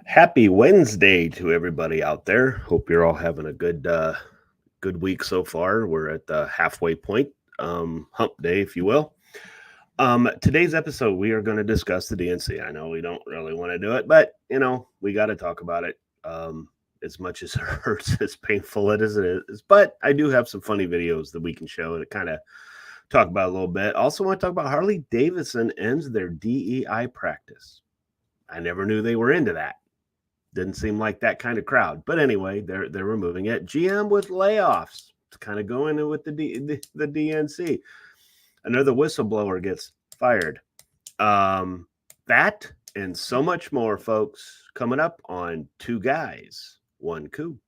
Happy Wednesday to everybody out there. Hope you're all having a good week so far. We're at the halfway point, hump day, if you will. Today's episode, we are going to discuss the DNC. I know we don't really want to do it, but we got to talk about it. As much as it hurts, as painful as it is, but I do have some funny videos that we can show to kind of talk about a little bit. Also, want to talk about Harley Davidson ends their DEI practice. I never knew they were into that. Didn't seem like that kind of crowd. But anyway, they're removing it. GM with layoffs. It's kind of going with the DNC. Another whistleblower gets fired. That and so much more, folks, coming up on Two Guys, One Coup.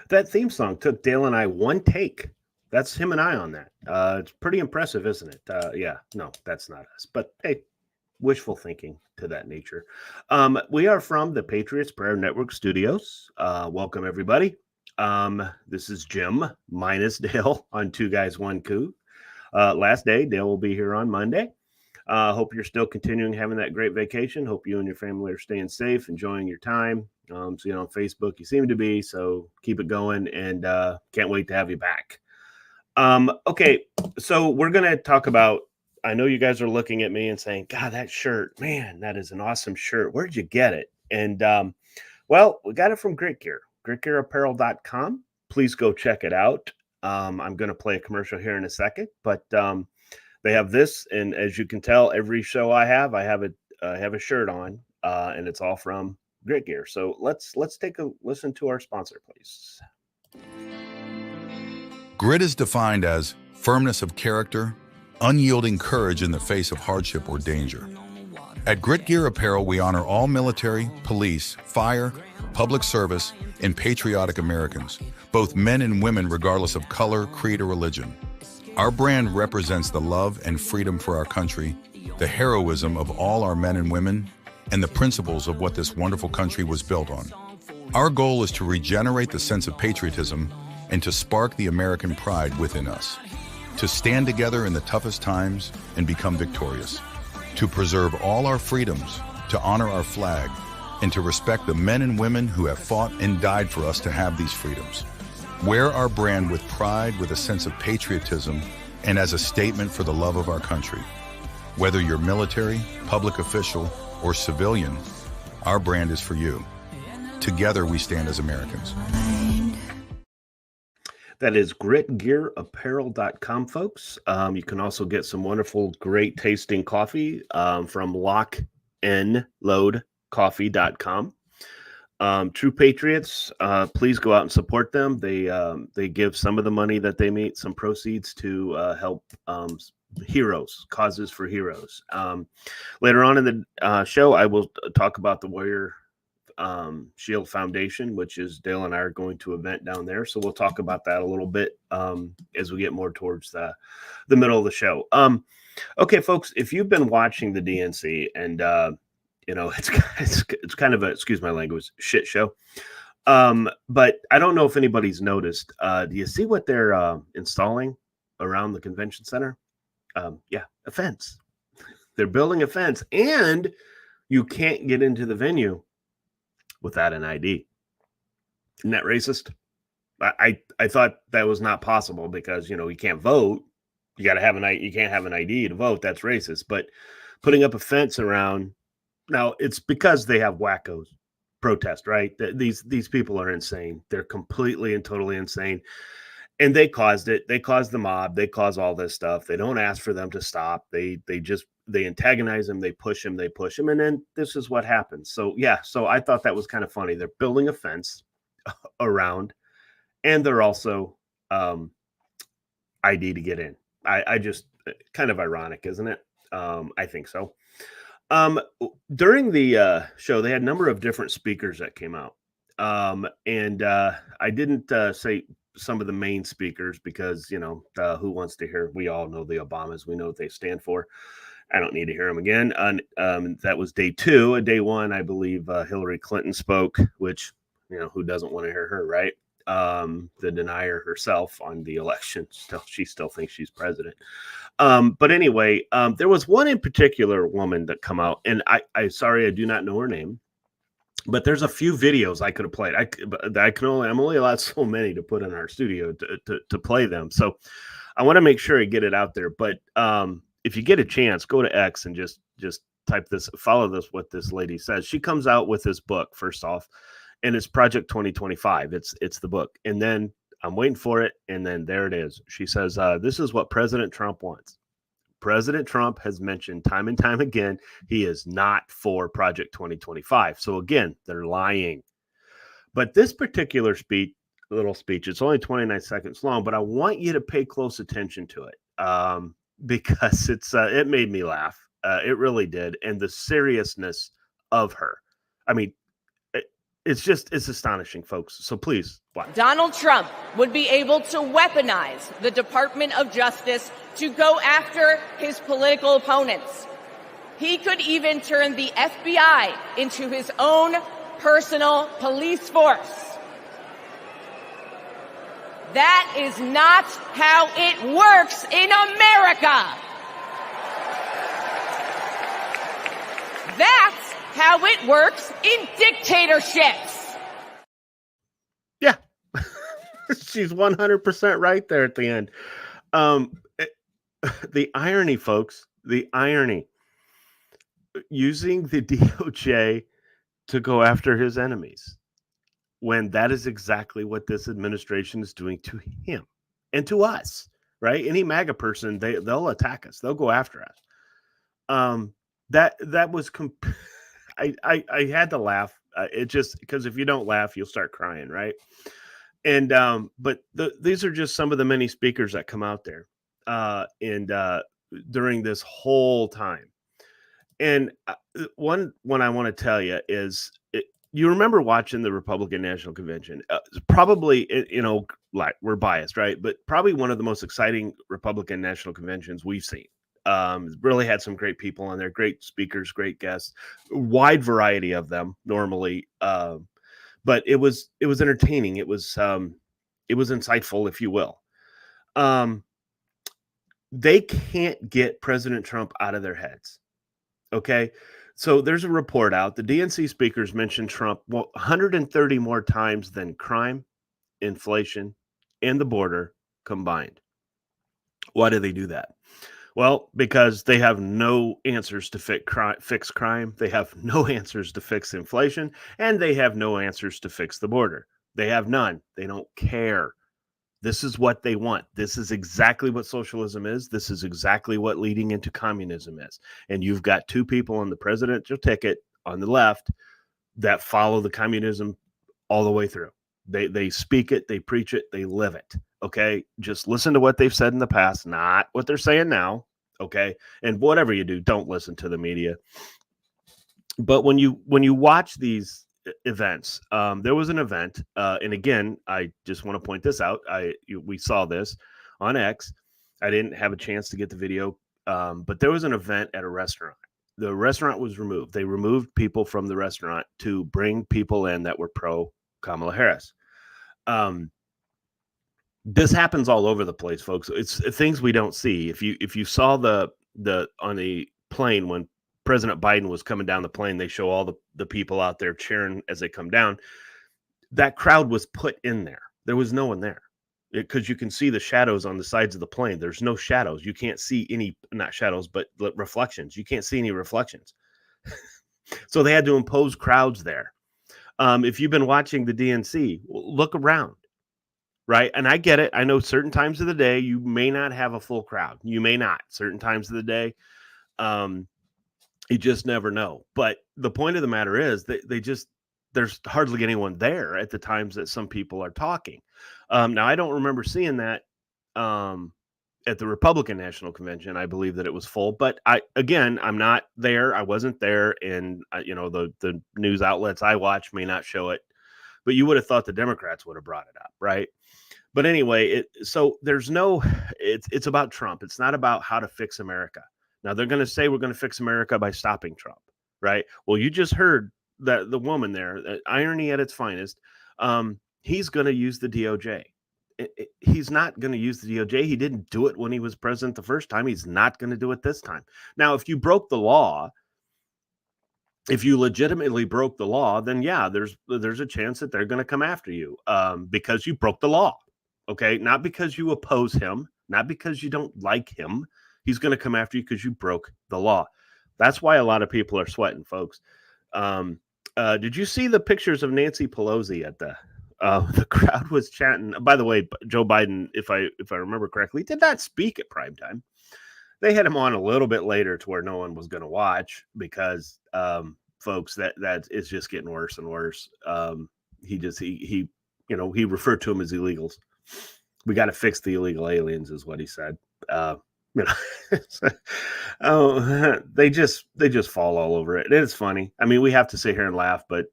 That theme song took Dale and I one take. That's him and I on that. It's pretty impressive, isn't it? Yeah, no, that's not us. But hey, wishful thinking to that nature. We are from the Patriots Prayer Network Studios. Welcome, everybody. This is Jim minus Dale on Two Guys, One Coup. Last day, Dale will be here on Monday. Hope you're still continuing having that great vacation. Hope you and your family are staying safe, enjoying your time. On Facebook, you seem to be, so keep it going, and can't wait to have you back. Okay, so we're going to talk about, I know you guys are looking at me and saying, God, that shirt, man, that is an awesome shirt. Where'd you get it? And, well, we got it from Grit Gear, gritgearapparel.com. Please go check it out. I'm going to play a commercial here in a second, but they have this, and as you can tell, every show I have a shirt on, and it's all from Grit Gear. So let's take a listen to our sponsor, please. Grit is defined as firmness of character, unyielding courage in the face of hardship or danger. At Grit Gear Apparel, we honor all military, police, fire, public service, and patriotic Americans, both men and women regardless of color, creed, or religion. Our brand represents the love and freedom for our country, the heroism of all our men and women, and the principles of what this wonderful country was built on. Our goal is to regenerate the sense of patriotism and to spark the American pride within us, to stand together in the toughest times and become victorious, to preserve all our freedoms, to honor our flag, and to respect the men and women who have fought and died for us to have these freedoms. Wear our brand with pride, with a sense of patriotism, and as a statement for the love of our country. Whether you're military, public official, or civilian, our brand is for you. Together we stand as Americans. That is gritgearapparel.com, folks. You can also get some wonderful, great tasting coffee from locknloadcoffee.com. True Patriots, please go out and support them. They give some of the money that they make, some proceeds to help heroes, causes for heroes. Later on in the show, I will talk about the Warrior Shield Foundation, which is Dale and I are going to event down there. So we'll talk about that a little bit as we get more towards the middle of the show. Okay, folks, if you've been watching the DNC and You know, it's kind of a, excuse my language, shit show. But I don't know if anybody's noticed. Do you see what they're installing around the convention center? Yeah, a fence. They're building a fence, and you can't get into the venue without an ID. Isn't that racist? I thought that was not possible because, you know, you can't vote. You got to have you can't have an ID to vote. That's racist. But putting up a fence around, now it's because they have wackos protest, right? These people are insane. They're completely and totally insane. And they caused it. They caused the mob. They cause all this stuff. They don't ask for them to stop. They antagonize them. They push them. And then this is what happens. So yeah. So I thought that was kind of funny. They're building a fence around, and they're also ID to get in. I just, kind of ironic, isn't it? I think so. During the show, they had a number of different speakers that came out. And I didn't say some of the main speakers because, you know, who wants to hear? We all know the Obamas. We know what they stand for. I don't need to hear them again. That was day 2. Day 1, I believe Hillary Clinton spoke, which, you know, who doesn't want to hear her, right? The denier herself on the election. She still thinks she's president. But anyway, there was one in particular woman that come out, and I sorry, I do not know her name, but there's a few videos I could have played. I'm only allowed so many to put in our studio to play them. So I want to make sure I get it out there. But if you get a chance, go to X and just type this, follow this, what this lady says. She comes out with this book, first off, and it's Project 2025. It's the book. And then I'm waiting for it. And then there it is. She says, this is what President Trump wants. President Trump has mentioned time and time again, he is not for Project 2025. So again, they're lying. But this particular little speech, it's only 29 seconds long, but I want you to pay close attention to it because it made me laugh. It really did. And the seriousness of her. I mean, it's astonishing, folks. So please watch. Donald Trump would be able to weaponize the Department of Justice to go after his political opponents. He could even turn the FBI into his own personal police force. That is not how it works in America. That's how it works in dictatorships. Yeah. She's 100% right there at the end. The irony, folks, the irony. Using the DOJ to go after his enemies, when that is exactly what this administration is doing to him and to us, right? Any MAGA person, they'll attack us. They'll go after us. That was I had to laugh. It just, because if you don't laugh, you'll start crying, right? And but these are just some of the many speakers that come out there during this whole time. And one I want to tell you is, you remember watching the Republican National Convention? Probably, you know, like, we're biased, right? But probably one of the most exciting Republican National Conventions we've seen. Really had some great people on there, great speakers, great guests, wide variety of them normally. But it was entertaining. It was insightful, if you will. They can't get President Trump out of their heads. Okay. So there's a report out. The DNC speakers mentioned Trump 130 more times than crime, inflation, and the border combined. Why do they do that? Well, because they have no answers to fix crime. They have no answers to fix inflation, and they have no answers to fix the border. They have none. They don't care. This is what they want. This is exactly what socialism is. This is exactly what leading into communism is. And you've got two people on the presidential ticket on the left that follow the communism all the way through. They speak it, they preach it, they live it. Okay. Just listen to what they've said in the past, not what they're saying now. Okay. And whatever you do, don't listen to the media. But when you watch these events, there was an event, and again, I just want to point this out. We saw this on X. I didn't have a chance to get the video, but there was an event at a restaurant the restaurant was removed. They removed people from the restaurant to bring people in that were pro Kamala Harris. This happens all over the place, folks. It's things we don't see. If you saw the on the plane when President Biden was coming down the plane, they show all the people out there cheering as they come down. That crowd was put in there. There was no one there because you can see the shadows on the sides of the plane. There's no shadows. You can't see any, not shadows, but reflections. You can't see any reflections. So they had to impose crowds there. If you've been watching the DNC, look around, right? And I get it. I know certain times of the day, you may not have a full crowd. You may not. Certain times of the day, you just never know. But the point of the matter is that there's hardly anyone there at the times that some people are talking. Now, I don't remember seeing that at the Republican National Convention. I believe that it was full, but I'm not there. I wasn't there, and the news outlets I watch may not show it, but you would have thought the Democrats would have brought it up, right? But anyway, so it's about Trump. It's not about how to fix America. Now they're going to say we're going to fix America by stopping Trump, right? Well, you just heard that the woman there, irony at its finest. He's going to use the DOJ. He's not going to use the DOJ. He didn't do it when he was president the first time. He's not going to do it this time. Now, if you broke the law, if you legitimately broke the law, then yeah, there's a chance that they're going to come after you because you broke the law. Okay, not because you oppose him, not because you don't like him. He's going to come after you because you broke the law. That's why a lot of people are sweating, folks. Did you see the pictures of Nancy Pelosi at the crowd was chanting? By the way, Joe Biden, if I remember correctly, did not speak at primetime. They had him on a little bit later to where no one was going to watch because, folks, that is just getting worse and worse. He referred to them as illegals. We got to fix the illegal aliens, is what he said. They just fall all over it. It's funny. I mean, we have to sit here and laugh, but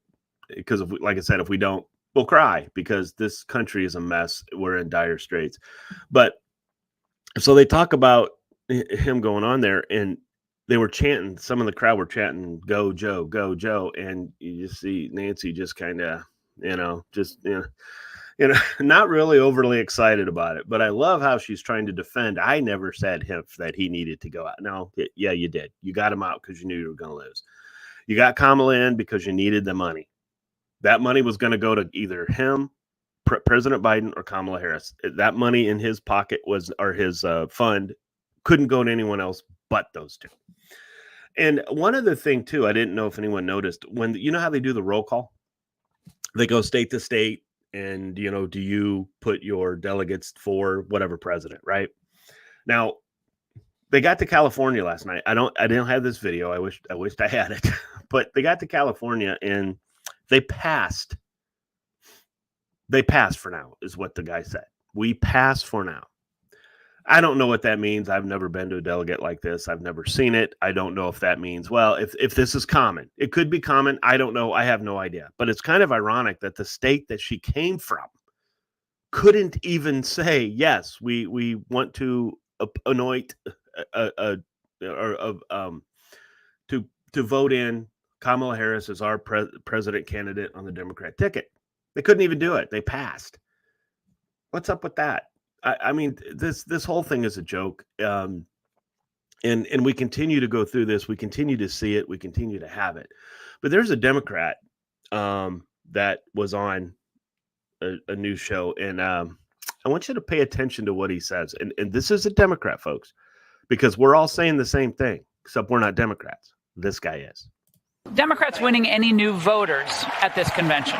because like I said, if we don't, we'll cry because this country is a mess. We're in dire straits. But so they talk about him going on there, and they were chanting. Some of the crowd were chanting, "Go Joe, go Joe," and you just see Nancy just kind of, not really overly excited about it. But I love how she's trying to defend. I never said that he needed to go out. No, yeah, you did. You got him out because you knew you were going to lose. You got Kamala in because you needed the money. That money was going to go to either him, President Biden, or Kamala Harris. That money in his pocket or his fund couldn't go to anyone else but those two. And one other thing, too, I didn't know if anyone noticed, when you know how they do the roll call? They go state to state, and, do you put your delegates for whatever president, right? Now, they got to California last night. I didn't have this video. I wished I had it. But they got to California, and they passed. They passed for now, is what the guy said. We pass for now. I don't know what that means. I've never been to a delegate like this. I've never seen it. I don't know if that means, well, if this is common. It could be common. I don't know. I have no idea. But it's kind of ironic that the state that she came from couldn't even say, yes, we want to anoint to vote in Kamala Harris as our president candidate on the Democrat ticket. They couldn't even do it. They passed. What's up with that? I mean, this whole thing is a joke. And we continue to go through this. We continue to see it. We continue to have it. But there's a Democrat that was on a news show. And I want you to pay attention to what he says. And this is a Democrat, folks, because we're all saying the same thing, except we're not Democrats. This guy is. Democrats winning any new voters at this convention?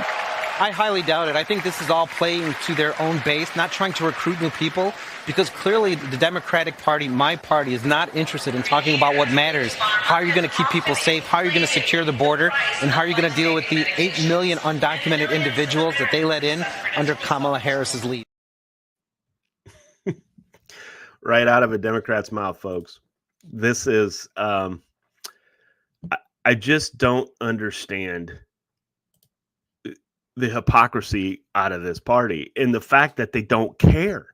I highly doubt it. I think this is all playing to their own base, not trying to recruit new people, because clearly the Democratic Party, my party, is not interested in talking about what matters. How are you going to keep people safe? How are you going to secure the border? And how are you going to deal with the 8 million undocumented individuals that they let in under Kamala Harris's lead? Right out of a Democrat's mouth, folks. This is, I just don't understand the hypocrisy out of this party and the fact that they don't care.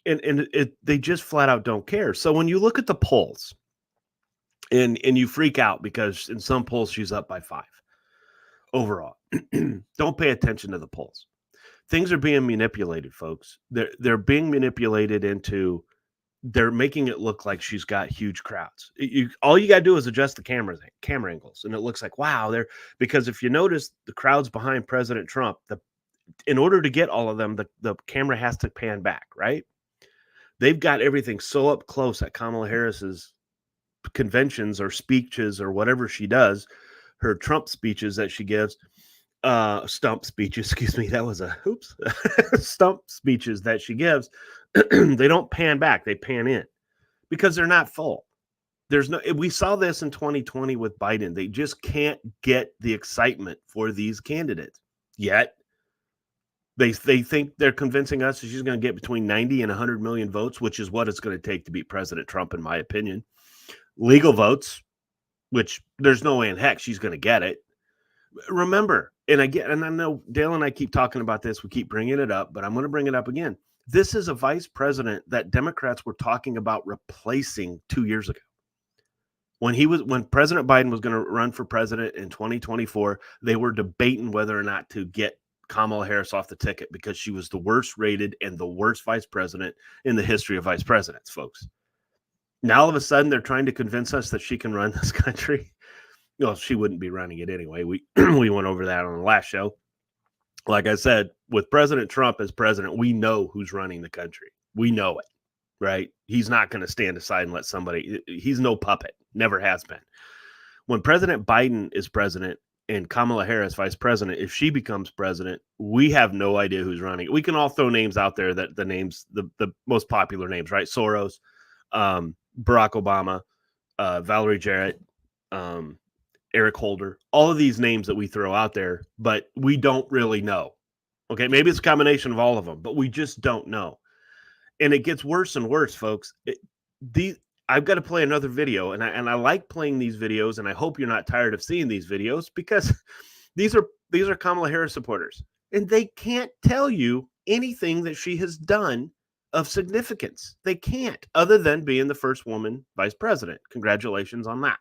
And they just flat out don't care. So when you look at the polls And you freak out because in some polls she's up by 5 overall. Don't pay attention to the polls. Things are being manipulated, folks. They're being manipulated into, they're making it look like she's got huge crowds. All you got to do is adjust the camera angles, and it looks like, wow, because if you notice the crowds behind President Trump, in order to get all of them, the camera has to pan back, right? They've got everything so up close at Kamala Harris's conventions or speeches or whatever she does, her Trump speeches that she gives, stump speeches, excuse me, that was stump speeches that she gives, they don't pan back, they pan in because they're not full. We saw this in 2020 with Biden. They just can't get the excitement for these candidates yet. They think they're convincing us that she's going to get between 90 and 100 million votes, which is what it's going to take to beat President Trump, in my opinion. Legal votes, which there's no way in heck she's going to get it. Remember, and I know Dale and I keep talking about this, we keep bringing it up, but I'm going to bring it up again. This is a vice president that Democrats were talking about replacing 2 years ago. When President Biden was going to run for president in 2024, they were debating whether or not to get Kamala Harris off the ticket because she was the worst rated and the worst vice president in the history of vice presidents, folks. Now, all of a sudden, they're trying to convince us that she can run this country. Well, she wouldn't be running it anyway. We went over that on the last show. Like I said, with President Trump as president, we know who's running the country. We know it, right? He's not going to stand aside and let somebody. He's no puppet. Never has been. When President Biden is president and Kamala Harris vice president, if she becomes president, we have no idea who's running. We can all throw names out there, that the names, the most popular names, right? Soros, Barack Obama, Valerie Jarrett, Eric Holder, all of these names that we throw out there, but we don't really know. Okay, maybe it's a combination of all of them, but we just don't know. And it gets worse and worse, folks. I've got to play another video, and I like playing these videos, and I hope you're not tired of seeing these videos, because these are Kamala Harris supporters, and they can't tell you anything that she has done of significance. They can't, other than being the first woman vice president. Congratulations on that.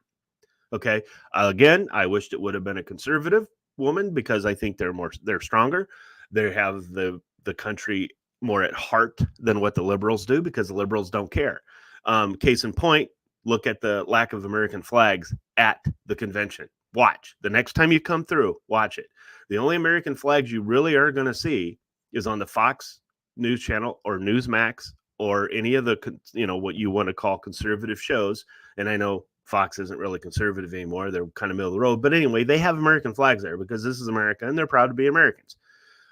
Okay. Again, I wished it would have been a conservative woman because I think they're stronger. They have the country more at heart than what the liberals do, because the liberals don't care. Case in point, look at the lack of American flags at the convention. Watch. The next time you come through, watch it. The only American flags you really are going to see is on the Fox News Channel or Newsmax or any of the, what you want to call conservative shows. And I know Fox isn't really conservative anymore. They're kind of middle of the road. But anyway, they have American flags there because this is America and they're proud to be Americans.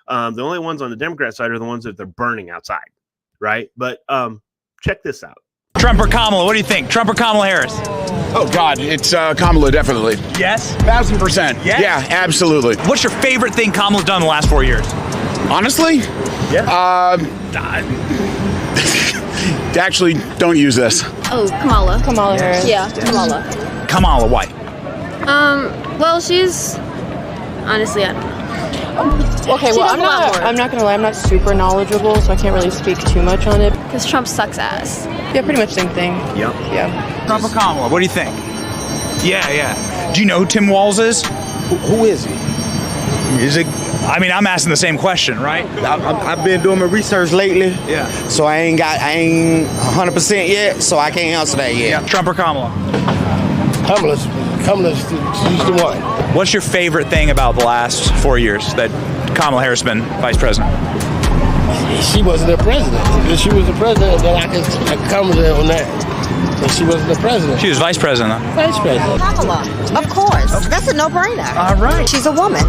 The only ones on the Democrat side are the ones that they're burning outside, right? But check this out. Trump or Kamala? What do you think? Trump or Kamala Harris? Oh, God, it's Kamala, definitely. Yes? 1,000%. Yes? Yeah, absolutely. What's your favorite thing Kamala's done in the last 4 years? Honestly? Yeah. Actually, don't use this. Oh, Kamala. Kamala Harris. Yeah, Kamala. Kamala, why? Well, she's honestly, I don't know. Okay, She well, does a lot more. I'm not gonna lie, I'm not super knowledgeable, so I can't really speak too much on it. Because Trump sucks ass. Yeah, pretty much same thing. Yep. Yeah. Trump or Kamala? What do you think? Yeah. Do you know who Tim Walz is? Who is he? I'm asking the same question, right? I've been doing my research lately. Yeah. So I ain't 100% yet, so I can't answer that yet. Yeah. Trump or Kamala? Kamala's she's the one. What's your favorite thing about the last 4 years that Kamala Harris has been vice president? She wasn't the president. If she was the president, then I could comment on that. But she wasn't the president. She was vice president, though. Vice president. Kamala, of course. That's a no-brainer. All right. She's a woman.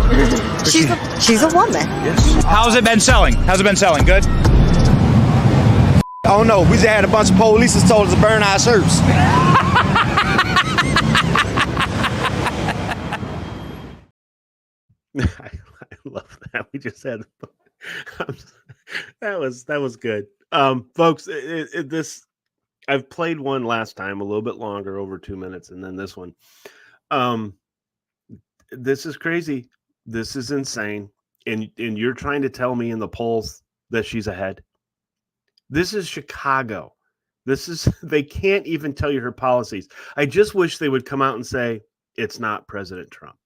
She's a woman. Yes. How's it been selling? Good? Oh no, we just had a bunch of police that told us to burn our shirts. I love that. We just had that was good. Folks, this I've played one last time a little bit longer, over 2 minutes, and then this one. This is crazy. This is insane. And you're trying to tell me in the polls that she's ahead. This is Chicago. They can't even tell you her policies. I just wish they would come out and say, it's not President Trump.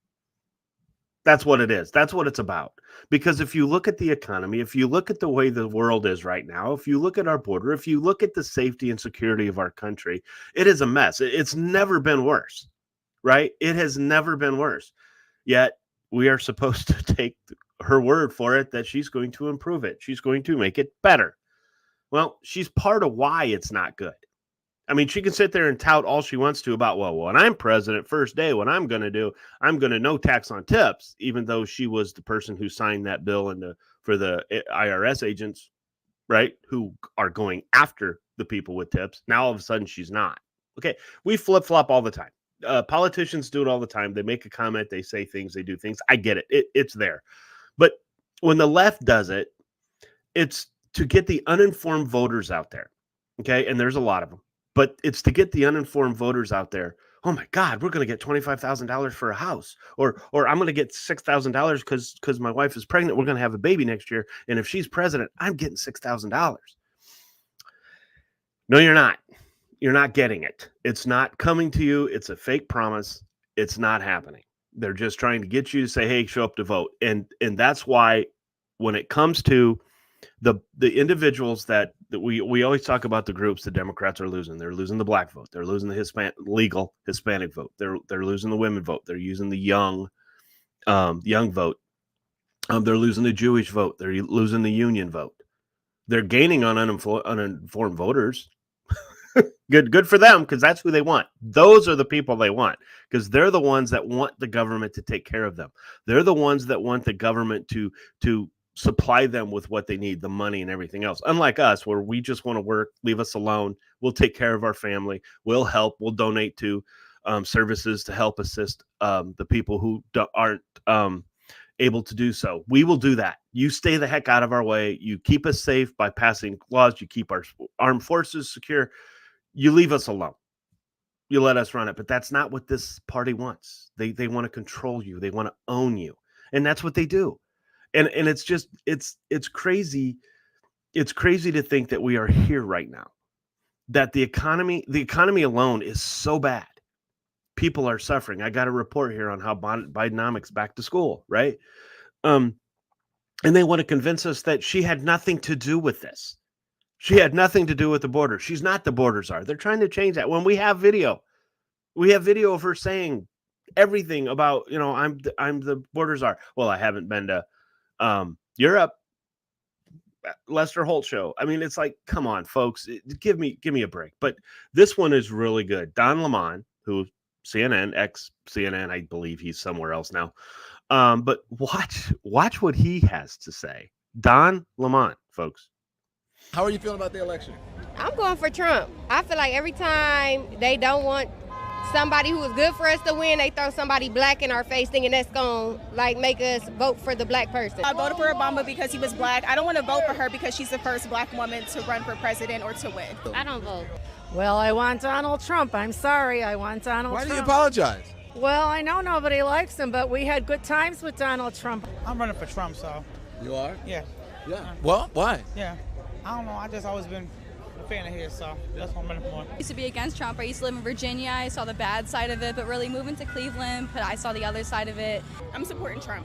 That's what it is. That's what it's about. Because if you look at the economy, if you look at the way the world is right now, if you look at our border, if you look at the safety and security of our country, it is a mess. It's never been worse, right? It has never been worse. Yet we are supposed to take her word for it that she's going to improve it. She's going to make it better. Well, she's part of why it's not good. I mean, she can sit there and tout all she wants to about, well, when I'm president, first day, what I'm going to do, I'm going to no tax on tips, even though she was the person who signed that bill for the IRS agents, right, who are going after the people with tips. Now, all of a sudden, she's not. Okay, we flip-flop all the time. Politicians do it all the time. They make a comment, they say things, they do things. I get it. It's there. But when the left does it, it's to get the uninformed voters out there, okay? And there's a lot of them. But it's to get the uninformed voters out there. Oh my God, we're going to get $25,000 for a house, or I'm going to get $6,000 because my wife is pregnant. We're going to have a baby next year, and if she's president, I'm getting $6,000. No, you're not. You're not getting it. It's not coming to you. It's a fake promise. It's not happening. They're just trying to get you to say, "Hey, show up to vote," and that's why when it comes to the individuals that we always talk about, the groups the Democrats are losing. They're losing the black vote. They're losing the legal Hispanic vote. They're losing the women vote. They're using the young vote. They're losing the Jewish vote. They're losing the union vote. They're gaining on uninformed voters. Good for them, because that's who they want. Those are the people they want, because they're the ones that want the government to take care of them. They're the ones that want the government to supply them with what they need, the money and everything else. Unlike us, where we just want to work, leave us alone. We'll take care of our family. We'll help. We'll donate to services to help assist the people who aren't able to do so. We will do that. You stay the heck out of our way. You keep us safe by passing laws. You keep our armed forces secure. You leave us alone. You let us run it. But that's not what this party wants. They want to control you. They want to own you. And that's what they do. And it's just, it's crazy. It's crazy to think that we are here right now, that the economy alone is so bad. People are suffering. I got a report here on how Bidenomics back to school, right? And they want to convince us that she had nothing to do with this. She had nothing to do with the border. She's not the borders are. They're trying to change that. When we have video of her saying everything about, I'm the borders are. Well, I haven't been to Europe. Lester Holt show. I mean, it's like, come on, folks, give me a break. But this one is really good. Don Lemon, who CNN, ex-CNN, I believe he's somewhere else now. But watch what he has to say. Don Lemon, folks. How are you feeling about the election? I'm going for Trump. I feel like every time they don't want somebody who is good for us to win, they throw somebody black in our face thinking that's going to make us vote for the black person. I voted for Obama because he was black. I don't want to vote for her because she's the first black woman to run for president or to win. I don't vote. Well, I want Donald Trump. I'm sorry. I want Donald Trump. Why do you apologize? Well, I know nobody likes him, but we had good times with Donald Trump. I'm running for Trump, so. You are? Yeah. Yeah. Well, why? Yeah. I don't know. I just always been a fan of his, so that's what I'm running for. I used to be against Trump. I used to live in Virginia. I saw the bad side of it, but really moving to Cleveland, I saw the other side of it. I'm supporting Trump.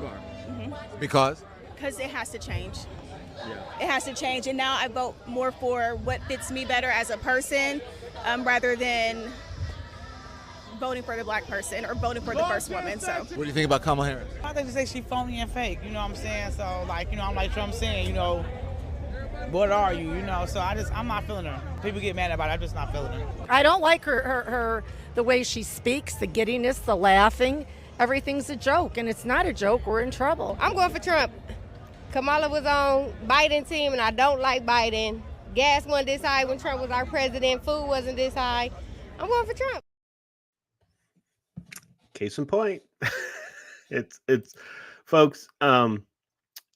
You are? Mm-hmm. Because? Because it has to change. Yeah. It has to change, and now I vote more for what fits me better as a person rather than voting for the black person or voting for the first woman. So what do you think about Kamala Harris? I think they say she phony and fake, you know what I'm saying? So I'm like Trump saying, what are you, so I'm not feeling her. People get mad about it, I'm just not feeling her. I don't like her the way she speaks, the giddiness, the laughing. Everything's a joke, and it's not a joke. We're in trouble. I'm going for Trump. Kamala was on Biden's team, and I don't like Biden. Gas wasn't this high when Trump was our president. Food wasn't this high. I'm going for Trump. Case in point. it's folks. And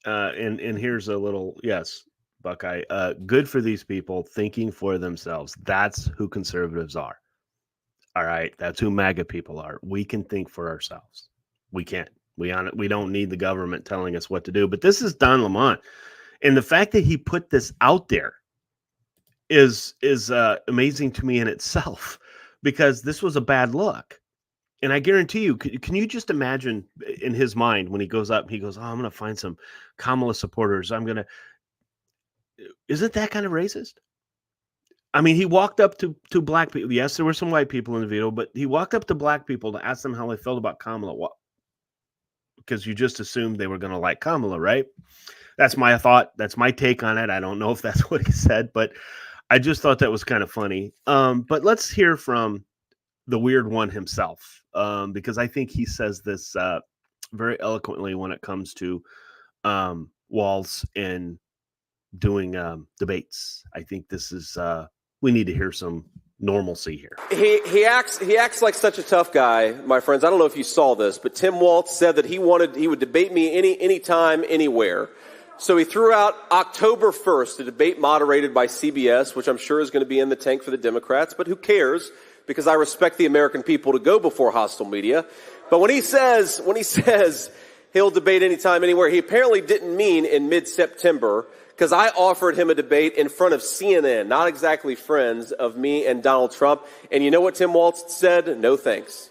here's a little, yes, Buckeye, good for these people thinking for themselves. That's who conservatives are. All right. That's who MAGA people are. We can think for ourselves. We can't. We don't need the government telling us what to do. But this is Don Lemon. And the fact that he put this out there is amazing to me in itself, because this was a bad look. And I guarantee you, can you just imagine in his mind when he goes up, he goes, "Oh, I'm going to find some Kamala supporters. Isn't that kind of racist?" I mean, he walked up to black people. Yes, there were some white people in the video, but he walked up to black people to ask them how they felt about Kamala. Because you just assumed they were going to like Kamala, right? That's my thought. That's my take on it. I don't know if that's what he said, but I just thought that was kind of funny. But let's hear from the weird one himself, because I think he says this very eloquently when it comes to Walz and doing debates. I think this is we need to hear some normalcy here. He acts like such a tough guy, my friends. I don't know if you saw this, but Tim Walz said that he would debate me anytime, anywhere. So he threw out October 1st, a debate moderated by CBS, which I'm sure is going to be in the tank for the Democrats, but who cares? Because I respect the American people to go before hostile media. But when he says he'll debate anytime, anywhere, he apparently didn't mean in mid-September, because I offered him a debate in front of CNN, not exactly friends of me and Donald Trump. And you know what Tim Walz said? No thanks.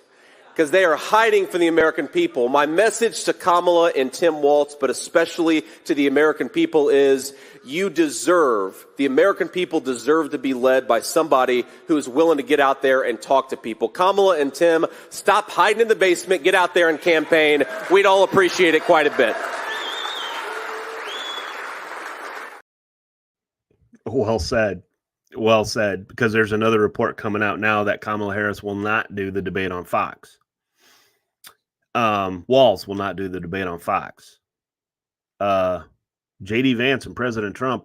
Because they are hiding from the American people. My message to Kamala and Tim Walz, but especially to the American people, is the American people deserve to be led by somebody who is willing to get out there and talk to people. Kamala and Tim, stop hiding in the basement, get out there and campaign. We'd all appreciate it quite a bit. Well said. Well said, because there's another report coming out now that Kamala Harris will not do the debate on Fox. Walz will not do the debate on Fox. J.D. Vance and President Trump,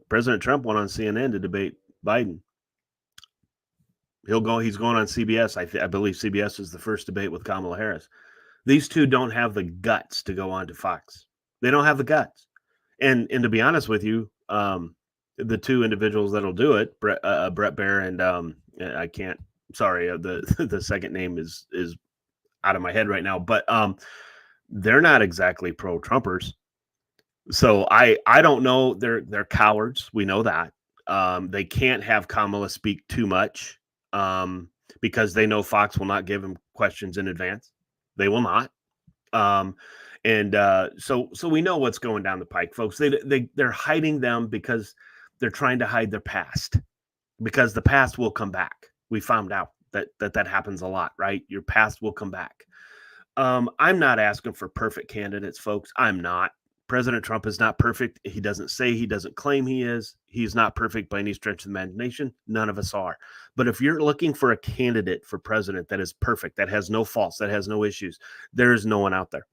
President Trump went on CNN to debate Biden. He's going on CBS. I believe CBS is the first debate with Kamala Harris. These two don't have the guts to go on to Fox. They don't have the guts. And to be honest with you, the two individuals that'll do it, Brett Baier and the second name is out of my head right now, but they're not exactly pro-Trumpers. So I don't know. They're cowards. We know that. They can't have Kamala speak too much because they know Fox will not give him questions in advance. They will not. So we know what's going down the pike, folks. They're hiding them because they're trying to hide their past, because the past will come back. We found out that happens a lot, right? Your past will come back. I'm not asking for perfect candidates, folks. I'm not. President Trump is not perfect. He doesn't claim he is. He's not perfect by any stretch of the imagination. None of us are. But if you're looking for a candidate for president that is perfect, that has no faults, that has no issues, there is no one out there.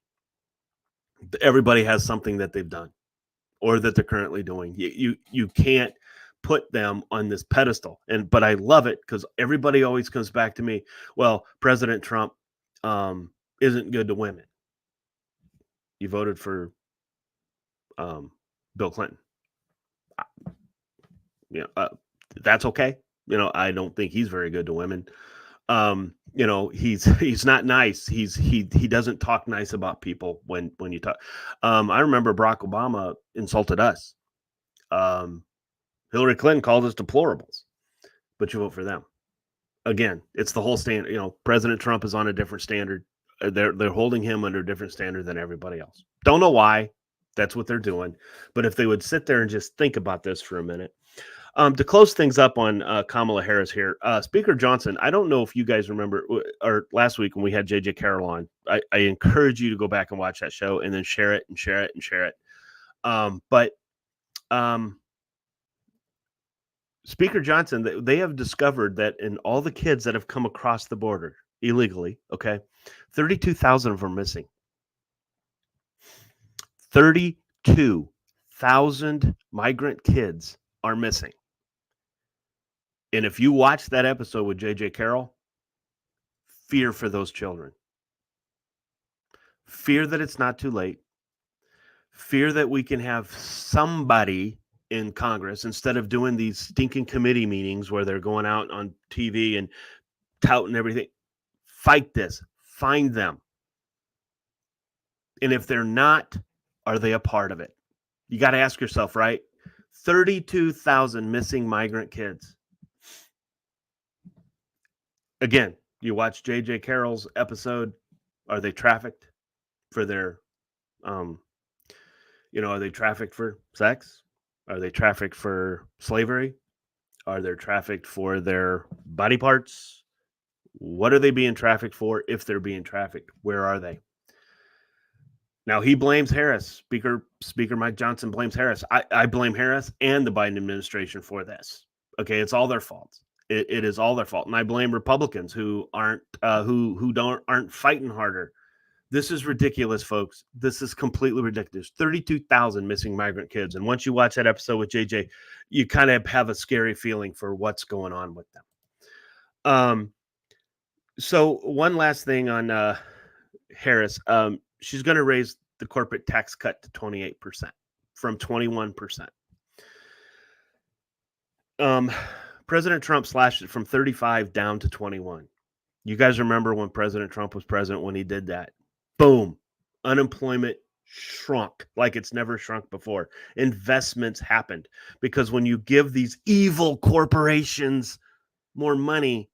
Everybody has something that they've done or that they're currently doing. You can't put them on this pedestal. But I love it because everybody always comes back to me. Well, President Trump isn't good to women. You voted for Bill Clinton. That's okay. I don't think he's very good to women. He's not nice. He doesn't talk nice about people when you talk. I remember Barack Obama insulted us. Hillary Clinton called us deplorables, but you vote for them. Again, it's the whole standard. President Trump is on a different standard. They're holding him under a different standard than everybody else. Don't know why. That's what they're doing. But if they would sit there and just think about this for a minute. To close things up on Kamala Harris here, Speaker Johnson, I don't know if you guys remember, or last week when we had J.J. Carroll on, I encourage you to go back and watch that show and then share it and share it and share it. But Speaker Johnson, they have discovered that in all the kids that have come across the border illegally, 32,000 of them are missing. 32,000 migrant kids are missing. And if you watch that episode with J.J. Carroll, fear for those children. Fear that it's not too late. Fear that we can have somebody in Congress, instead of doing these stinking committee meetings where they're going out on TV and touting everything, fight this. Find them. And if they're not, are they a part of it? You got to ask yourself, right? 32,000 missing migrant kids. Again, you watch J.J. Carroll's episode. Are they trafficked for their, are they trafficked for sex? Are they trafficked for slavery? Are they trafficked for their body parts? What are they being trafficked for if they're being trafficked? Where are they? Now, he blames Harris. Speaker Mike Johnson blames Harris. I blame Harris and the Biden administration for this. Okay, it's all their fault. It is all their fault, and I blame Republicans who aren't fighting harder. This is ridiculous, folks. This is completely ridiculous. 32,000 missing migrant kids, and once you watch that episode with JJ, you kind of have a scary feeling for what's going on with them. So one last thing on Harris. She's going to raise the corporate tax cut to 28% from 21%. President Trump slashed it from 35 down to 21. You guys remember when President Trump was president when he did that? Boom. Unemployment shrunk like it's never shrunk before. Investments happened because when you give these evil corporations more money,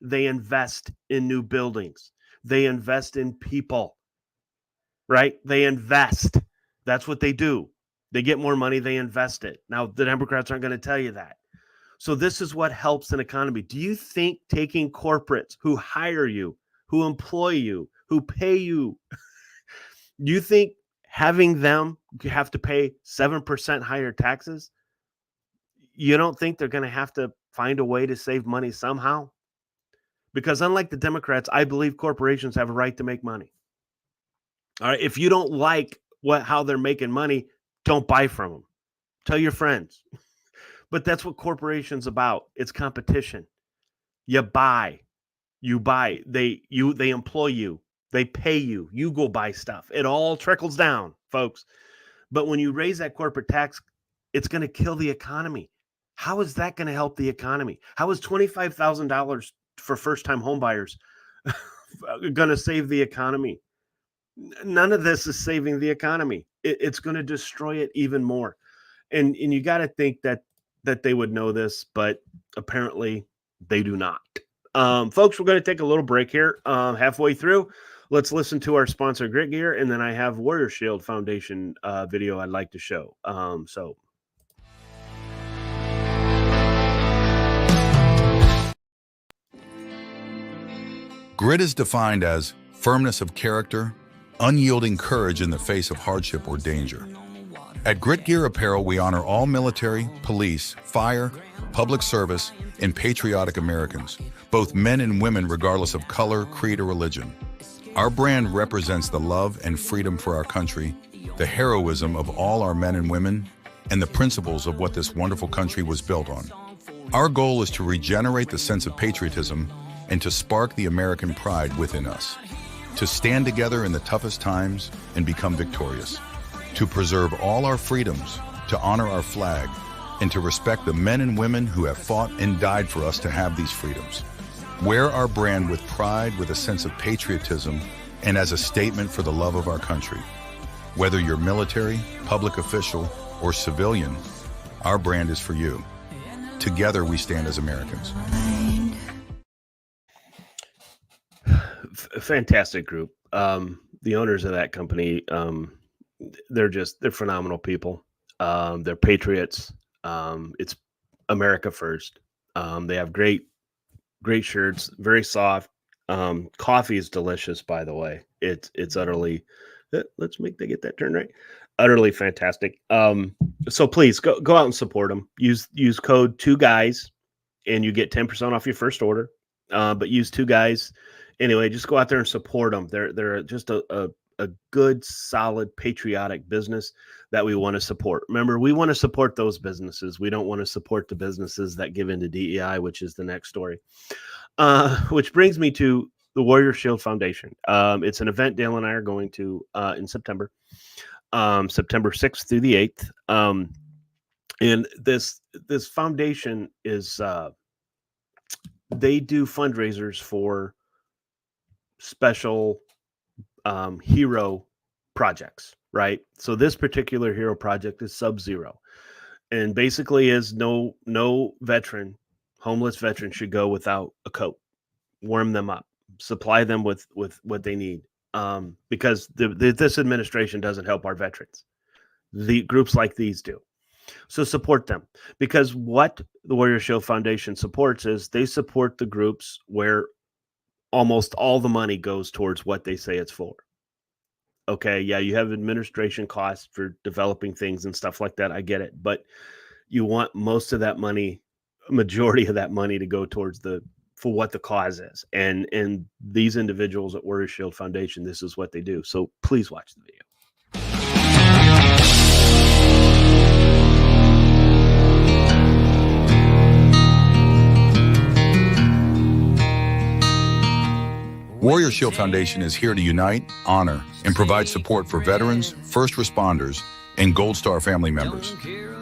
they invest in new buildings. They invest in people, right? They invest. That's what they do. They get more money, they invest it. Now, the Democrats aren't going to tell you that. So this is what helps an economy. Do you think taking corporates who hire you, who employ you, who pay you, do you think having them have to pay 7% higher taxes? You don't think they're going to have to find a way to save money somehow? Because unlike the Democrats, I believe corporations have a right to make money. All right. If you don't like how they're making money, don't buy from them. Tell your friends. But that's what corporations about. It's competition. You buy. They employ you. They pay you. You go buy stuff. It all trickles down, folks. But when you raise that corporate tax, it's going to kill the economy. How is that going to help the economy? How is $25,000 for first-time homebuyers going to save the economy? None of this is saving the economy. It's going to destroy it even more. And you got to think that they would know this, but apparently they do not. Folks, we're going to take a little break here halfway through. Let's listen to our sponsor, Grit Gear, and then I have Warrior Shield Foundation video I'd like to show. Grit is defined as firmness of character, unyielding courage in the face of hardship or danger. At Grit Gear Apparel, we honor all military, police, fire, public service, and patriotic Americans, both men and women regardless of color, creed, or religion. Our brand represents the love and freedom for our country, the heroism of all our men and women, and the principles of what this wonderful country was built on. Our goal is to regenerate the sense of patriotism and to spark the American pride within us, to stand together in the toughest times and become victorious, to preserve all our freedoms, to honor our flag, and to respect the men and women who have fought and died for us to have these freedoms. Wear our brand with pride, with a sense of patriotism, and as a statement for the love of our country. Whether you're military, public official, or civilian, our brand is for you. Together we stand as Americans. Fantastic group. The owners of that company, they're phenomenal people. They're patriots. It's America first. They have great shirts, very soft. Coffee is delicious, by the way. It's utterly, let's make they get that turn right. Utterly fantastic. So please go out and support them. Use code 2guys and you get 10% off your first order. But use 2guys. Anyway, just go out there and support them. They're just a good, solid, patriotic business that we want to support. Remember, we want to support those businesses. We don't want to support the businesses that give into DEI, which is the next story. Which brings me to the Warrior Shield Foundation. It's an event Dale and I are going to in September, September 6th through the 8th. And this foundation is they do fundraisers for special hero projects, right? So this particular hero project is Sub-Zero. and basically is no veteran, homeless veteran should go without a coat. Warm them up, supply them with what they need, because this administration doesn't help our veterans. The groups like these do. So support them, because what the Warrior Shield Foundation supports is they support the groups where almost all the money goes towards what they say it's for. Okay, yeah, you have administration costs for developing things and stuff like that. I get it, but you want most of that money, majority of that money, to go towards for what the cause is. And these individuals at Warrior Shield Foundation, this is what they do. So please watch the video. Warrior Shield Foundation is here to unite, honor, and provide support for veterans, first responders, and Gold Star family members.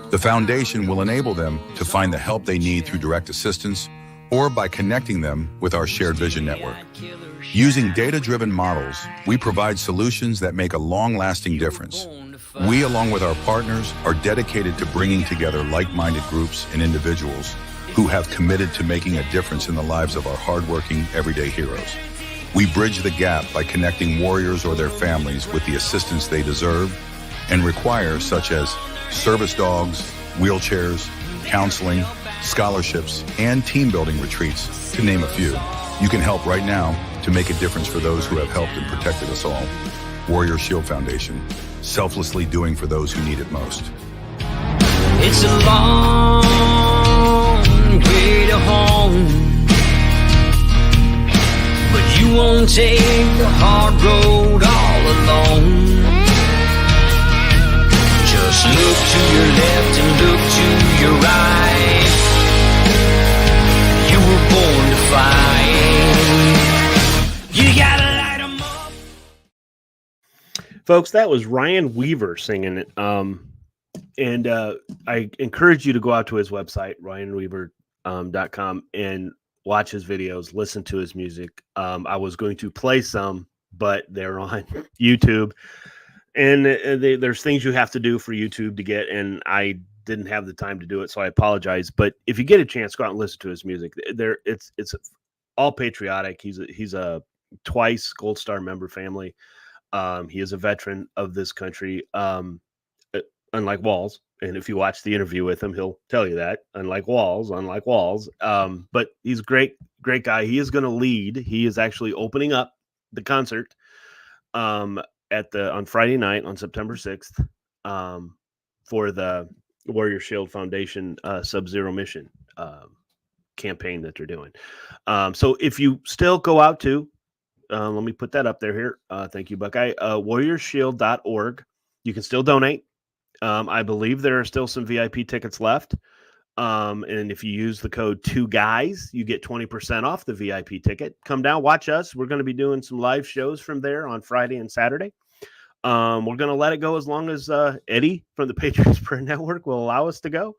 The foundation will enable them to find the help they need through direct assistance or by connecting them with our shared vision network. Using data-driven models, we provide solutions that make a long-lasting difference. We, along with our partners, are dedicated to bringing together like-minded groups and individuals who have committed to making a difference in the lives of our hardworking, everyday heroes. We bridge the gap by connecting warriors or their families with the assistance they deserve and require, such as service dogs, wheelchairs, counseling, scholarships, and team-building retreats, to name a few. You can help right now to make a difference for those who have helped and protected us all. Warrior Shield Foundation, selflessly doing for those who need it most. It's a long way to home, but you won't take the hard road all alone. Just look to your left and look to your right. You were born to fight. You gotta light 'em up. Folks, that was Ryan Weaver singing it. And I encourage you to go out to his website, ryanweaver.com, and watch his videos, listen to his music. I was going to play some, but they're on YouTube. And there's things you have to do for YouTube to get, and I didn't have the time to do it, so I apologize. But if you get a chance, go out and listen to his music. It's all patriotic. He's a twice Gold Star member family. He is a veteran of this country, unlike Walls. And if you watch the interview with him, he'll tell you that. Unlike Walls. But he's a great guy. He is going to lead. He is actually opening up the concert on Friday night on September 6th for the Warrior Shield Foundation Sub-Zero Mission campaign that they're doing. So if you still go out to, let me put that up there here. Thank you, Buckeye. warriorshield.org. You can still donate. I believe there are still some VIP tickets left. And if you use the code 2GUYS, you get 20% off the VIP ticket. Come down, watch us. We're going to be doing some live shows from there on Friday and Saturday. We're going to let it go as long as Eddie from the Patriots Prayer Network will allow us to go.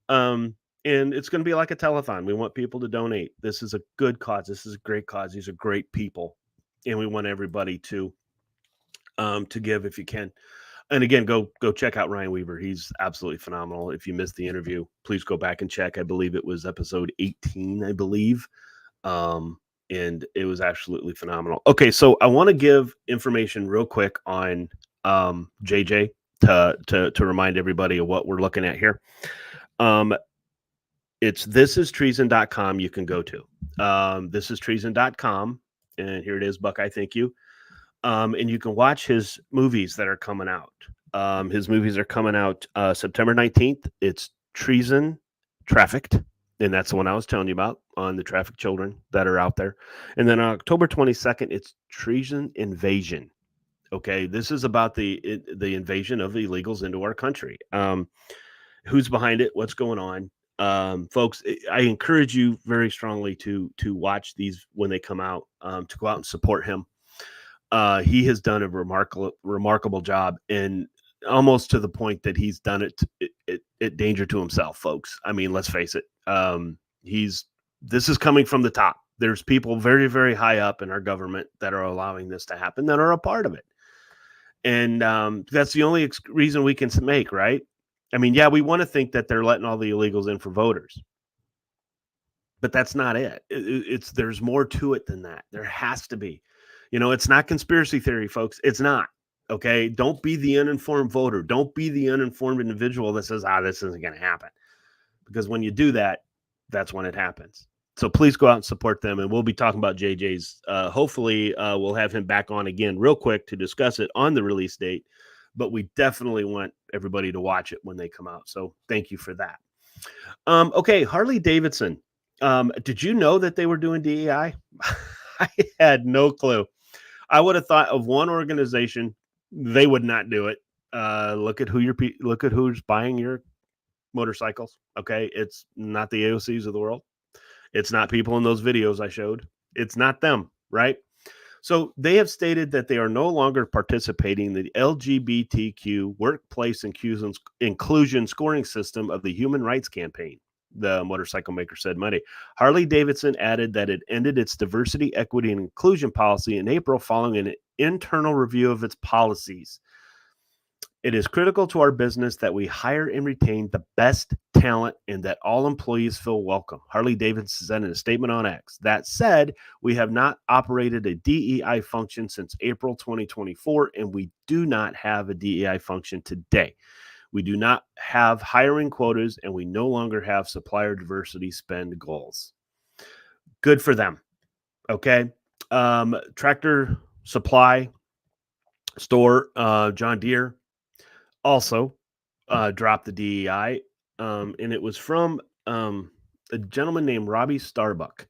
And it's going to be like a telethon. We want people to donate. This is a good cause. This is a great cause. These are great people. And we want everybody to give if you can. And again, go check out Ryan Weaver. He's absolutely phenomenal. If you missed the interview, please go back and check. I believe it was episode 18, I believe. And it was absolutely phenomenal. Okay, so I want to give information real quick on JJ to remind everybody of what we're looking at here. It's thisistreason.com you can go to. Thisistreason.com. And here it is, Buckeye, thank you. And you can watch his movies that are coming out. His movies are coming out September 19th. It's Treason Trafficked, and that's the one I was telling you about on the trafficked children that are out there. And then on October 22nd, it's Treason Invasion. Okay, this is about the invasion of illegals into our country. Who's behind it? What's going on? Folks, I encourage you very strongly to watch these when they come out, to go out and support him. He has done a remarkable job, and almost to the point that he's done it at danger to himself, folks. I mean, let's face it. This is coming from the top. There's people very, very high up in our government that are allowing this to happen, that are a part of it. And that's the only reason we can make, right? I mean, yeah, we want to think that they're letting all the illegals in for voters, but that's not it. There's more to it than that. There has to be. It's not conspiracy theory, folks. It's not. Okay, don't be the uninformed voter. Don't be the uninformed individual that says, this isn't going to happen. Because when you do that, that's when it happens. So please go out and support them. And we'll be talking about JJ's. Hopefully, we'll have him back on again real quick to discuss it on the release date. But we definitely want everybody to watch it when they come out. So thank you for that. Okay, Harley Davidson. Did you know that they were doing DEI? I had no clue. I would have thought of one organization. They would not do it. Look at who's buying your motorcycles. Okay, it's not the AOCs of the world. It's not people in those videos I showed. It's not them, right? So they have stated that they are no longer participating in the LGBTQ workplace inclusion scoring system of the Human Rights Campaign, the motorcycle maker said Monday. Harley Davidson added that it ended its diversity, equity, and inclusion policy in April following an internal review of its policies. It is critical to our business that we hire and retain the best talent and that all employees feel welcome, Harley Davidson said in a statement on X. That said, we have not operated a DEI function since April 2024, and we do not have a DEI function today. We do not have hiring quotas, and we no longer have supplier diversity spend goals. Good for them. Okay. Tractor Supply Store, John Deere, also dropped the DEI, and it was from a gentleman named Robbie Starbuck.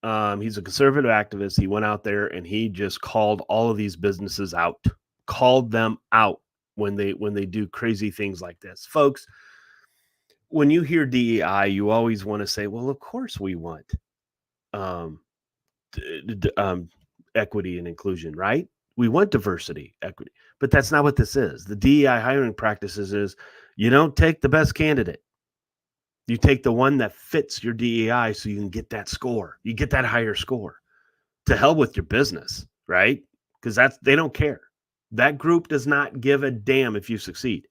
He's a conservative activist. He went out there and he just called all of these businesses out, called them out when they do crazy things like this. Folks, when you hear DEI, you always want to say, well, of course we want equity and inclusion, right? We want diversity, equity, but that's not what this is. The DEI hiring practices is you don't take the best candidate. You take the one that fits your DEI so you can get that score. You get that higher score. To hell with your business, right? Because they don't care. That group does not give a damn if you succeed.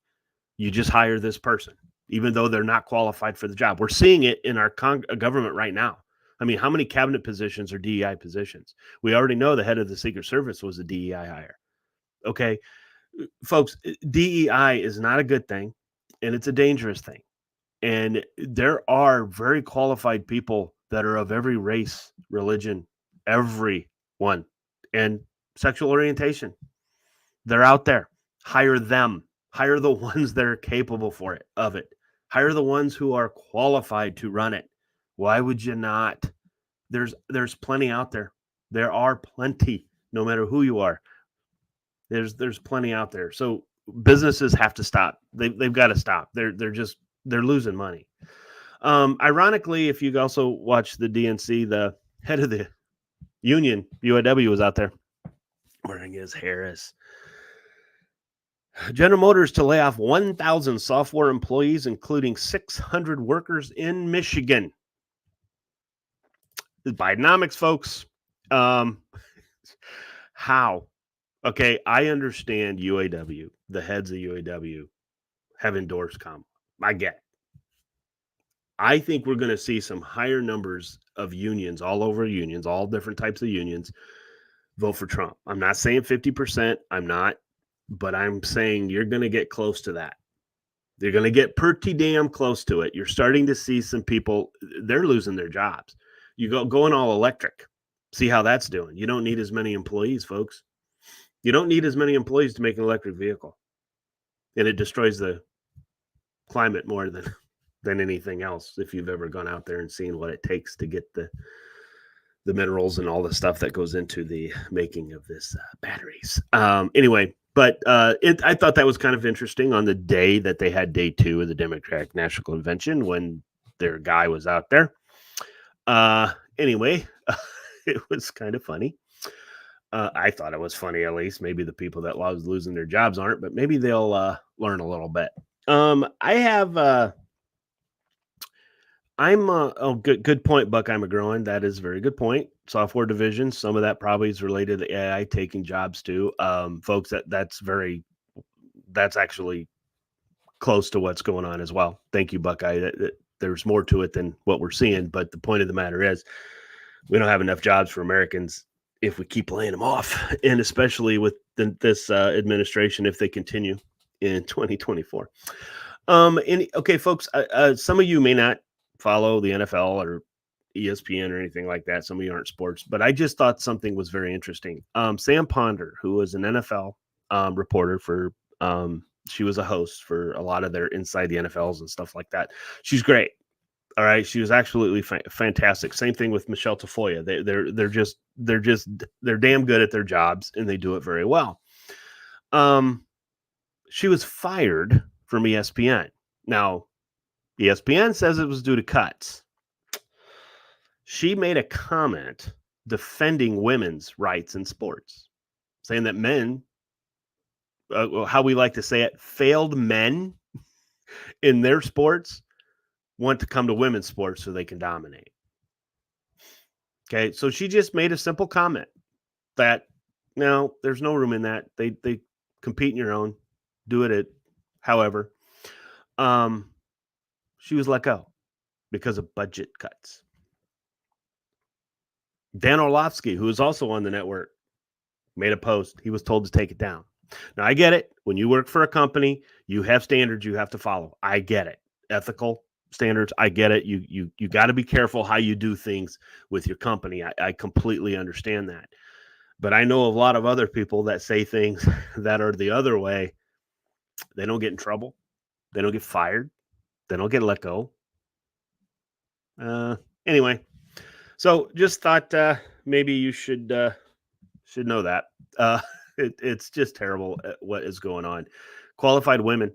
You just hire this person, even though they're not qualified for the job. We're seeing it in our government right now. I mean, how many cabinet positions are DEI positions? We already know the head of the Secret Service was a DEI hire. Okay, folks, DEI is not a good thing, and it's a dangerous thing. And there are very qualified people that are of every race, religion, everyone, and sexual orientation. They're out there. Hire them. Hire the ones that are capable of it. Hire the ones who are qualified to run it. Why would you not? There's plenty out there. There are plenty, no matter who you are. There's plenty out there. So businesses have to stop. They've got to stop. They're losing money. Ironically, if you also watch the DNC, the head of the union, UAW, was out there wearing his Harris. General Motors to lay off 1,000 software employees, including 600 workers in Michigan. Bidenomics, folks. How? Okay, I understand UAW. The heads of UAW have endorsed Kamala. I get it. I think we're going to see some higher numbers of unions, all different types of unions, vote for Trump. I'm not saying 50%. I'm not. But I'm saying you're going to get close to that. They're going to get pretty damn close to it. You're starting to see some people, they're losing their jobs. You going all electric. See how that's doing. You don't need as many employees, folks. You don't need as many employees to make an electric vehicle. And it destroys the climate more than anything else. If you've ever gone out there and seen what it takes to get the minerals and all the stuff that goes into the making of this batteries. Anyway, but I thought that was kind of interesting on the day that they had day 2 of the Democratic National Convention when their guy was out there. Anyway, it was kind of funny. I thought it was funny, at least. Maybe the people that love losing their jobs aren't, but maybe they'll learn a little bit. Good point, Buckeye McGrowan. That is a very good point. Software division, some of that probably is related to AI taking jobs too. Folks, that's actually close to what's going on as well. Thank you, Buckeye. There's more to it than what we're seeing, but the point of the matter is we don't have enough jobs for Americans if we keep laying them off, and especially with this administration if they continue in 2024. Okay, folks, some of you may not follow the NFL or ESPN or anything like that. Some of you aren't sports, but I just thought something was very interesting. Sam Ponder, who was an NFL reporter for, she was a host for a lot of their Inside the NFLs and stuff like that. She's great. All right, she was absolutely fantastic. Same thing with Michelle Tafoya. They're damn good at their jobs and they do it very well. She was fired from ESPN. Now, ESPN says it was due to cuts. She made a comment defending women's rights in sports, saying that men, how we like to say it, failed men in their sports want to come to women's sports so they can dominate. Okay, so she just made a simple comment that, no, there's no room in that. They compete in your own, do it however. She was let go because of budget cuts. Dan Orlovsky, who is also on the network, made a post. He was told to take it down. Now, I get it. When you work for a company, you have standards you have to follow. I get it. Ethical standards, I get it. You got to be careful how you do things with your company. I completely understand that. But I know a lot of other people that say things that are the other way. They don't get in trouble. They don't get fired. They don't get let go. Anyway, so just thought maybe you should know that. It's just terrible what is going on. Qualified women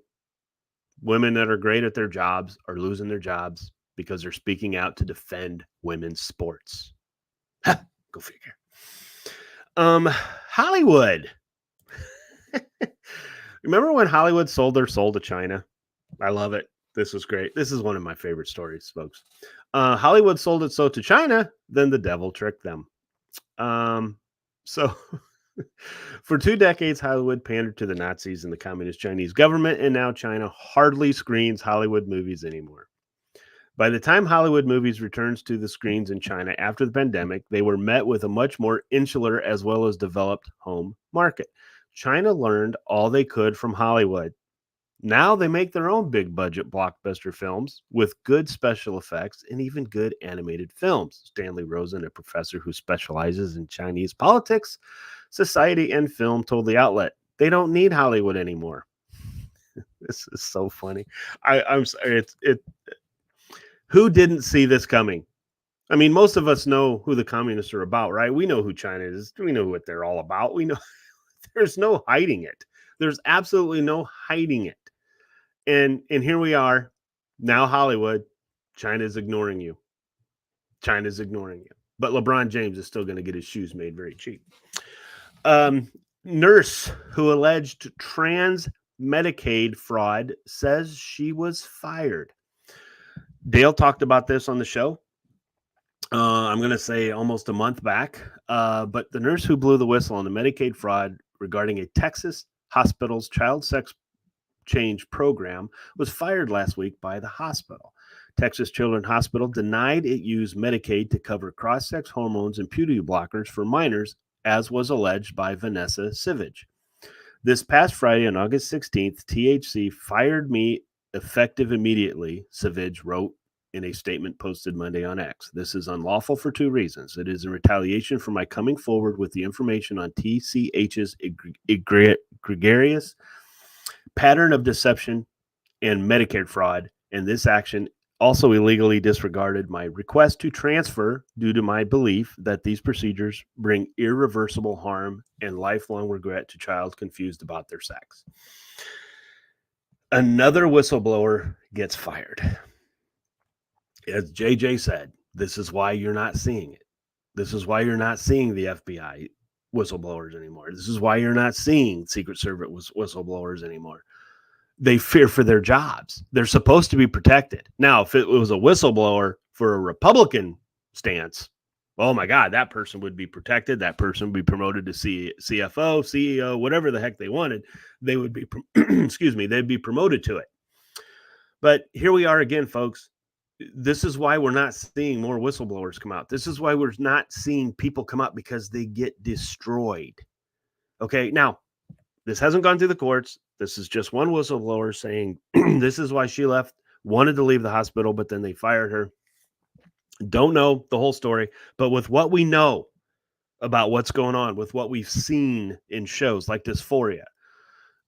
that are great at their jobs are losing their jobs because they're speaking out to defend women's sports. Go figure. Hollywood. Remember when Hollywood sold their soul to China? I love it. This was great. This is one of my favorite stories, folks. Hollywood sold its soul to China, then the devil tricked them. So for 2 decades, Hollywood pandered to the Nazis and the communist Chinese government, and now China hardly screens Hollywood movies anymore. By the time Hollywood movies returns to the screens in China after the pandemic, they were met with a much more insular as well as developed home market. China learned all they could from Hollywood. Now they make their own big budget blockbuster films with good special effects and even good animated films. Stanley Rosen, a professor who specializes in Chinese politics, society, and film, told the outlet, they don't need Hollywood anymore. This is so funny. I'm sorry. Who didn't see this coming? I mean, most of us know who the communists are about, right? We know who China is. We know what they're all about. We know there's no hiding it. There's absolutely no hiding it. And here we are now, Hollywood. China's ignoring you. China's ignoring you. But LeBron James is still going to get his shoes made very cheap. Nurse who alleged trans Medicaid fraud says she was fired. Dale talked about this on the show. I'm going to say almost a month back. But the nurse who blew the whistle on the Medicaid fraud regarding a Texas hospital's child sex change program was fired last week by the hospital. Texas Children's Hospital denied it used Medicaid to cover cross-sex hormones and puberty blockers for minors, as was alleged by Vanessa Sivage. This past Friday, on August 16th, THC fired me effective immediately, Sivage wrote in a statement posted Monday on X. This is unlawful for 2 reasons. It is in retaliation for my coming forward with the information on TCH's egregious pattern of deception and Medicare fraud, and this action also illegally disregarded my request to transfer due to my belief that these procedures bring irreversible harm and lifelong regret to child confused about their sex. Another whistleblower gets fired. As JJ said, this is why you're not seeing it. This is why you're not seeing the FBI whistleblowers anymore. This is why you're not seeing Secret Service whistleblowers anymore. They fear for their jobs. They're supposed to be protected. Now, if it was a whistleblower for a Republican stance, oh my God, that person would be protected. That person would be promoted to CFO, CEO, whatever the heck they wanted. They would be, they'd be promoted to it. But here we are again, folks. This is why we're not seeing more whistleblowers come out. This is why we're not seeing people come out, because they get destroyed. Okay, now, this hasn't gone through the courts. This is just one whistleblower saying this is why she left, wanted to leave the hospital, but then they fired her. Don't know the whole story, but with what we know about what's going on, with what we've seen in shows like Dysphoria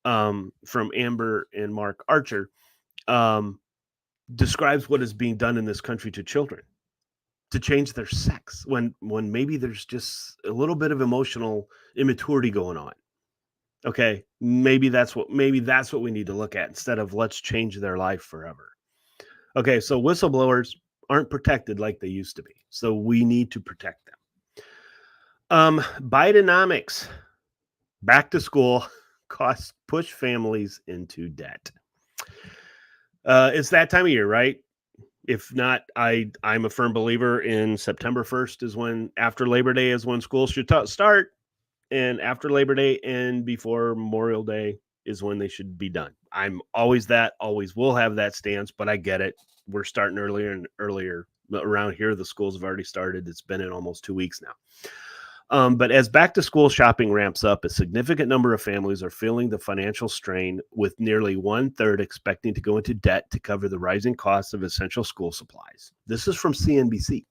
from Amber and Mark Archer, describes what is being done in this country to children to change their sex when maybe there's just a little bit of emotional immaturity going on. Okay, maybe that's what we need to look at instead of let's change their life forever. Okay, so whistleblowers aren't protected like they used to be, so we need to protect them. Bidenomics, back to school, costs push families into debt. It's that time of year, right? If not, I'm a firm believer in September 1st is when, after Labor Day, is when school should start. And after Labor Day and before Memorial Day is when they should be done. I'm always will have that stance, but I get it. We're starting earlier and earlier. Around here, the schools have already started. It's been in almost 2 weeks now. But as back-to-school shopping ramps up, a significant number of families are feeling the financial strain, with nearly 1/3 expecting to go into debt to cover the rising costs of essential school supplies. This is from CNBC.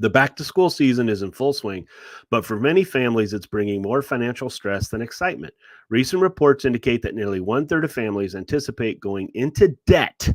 The back-to-school season is in full swing, but for many families, it's bringing more financial stress than excitement. Recent reports indicate that nearly 1/3 of families anticipate going into debt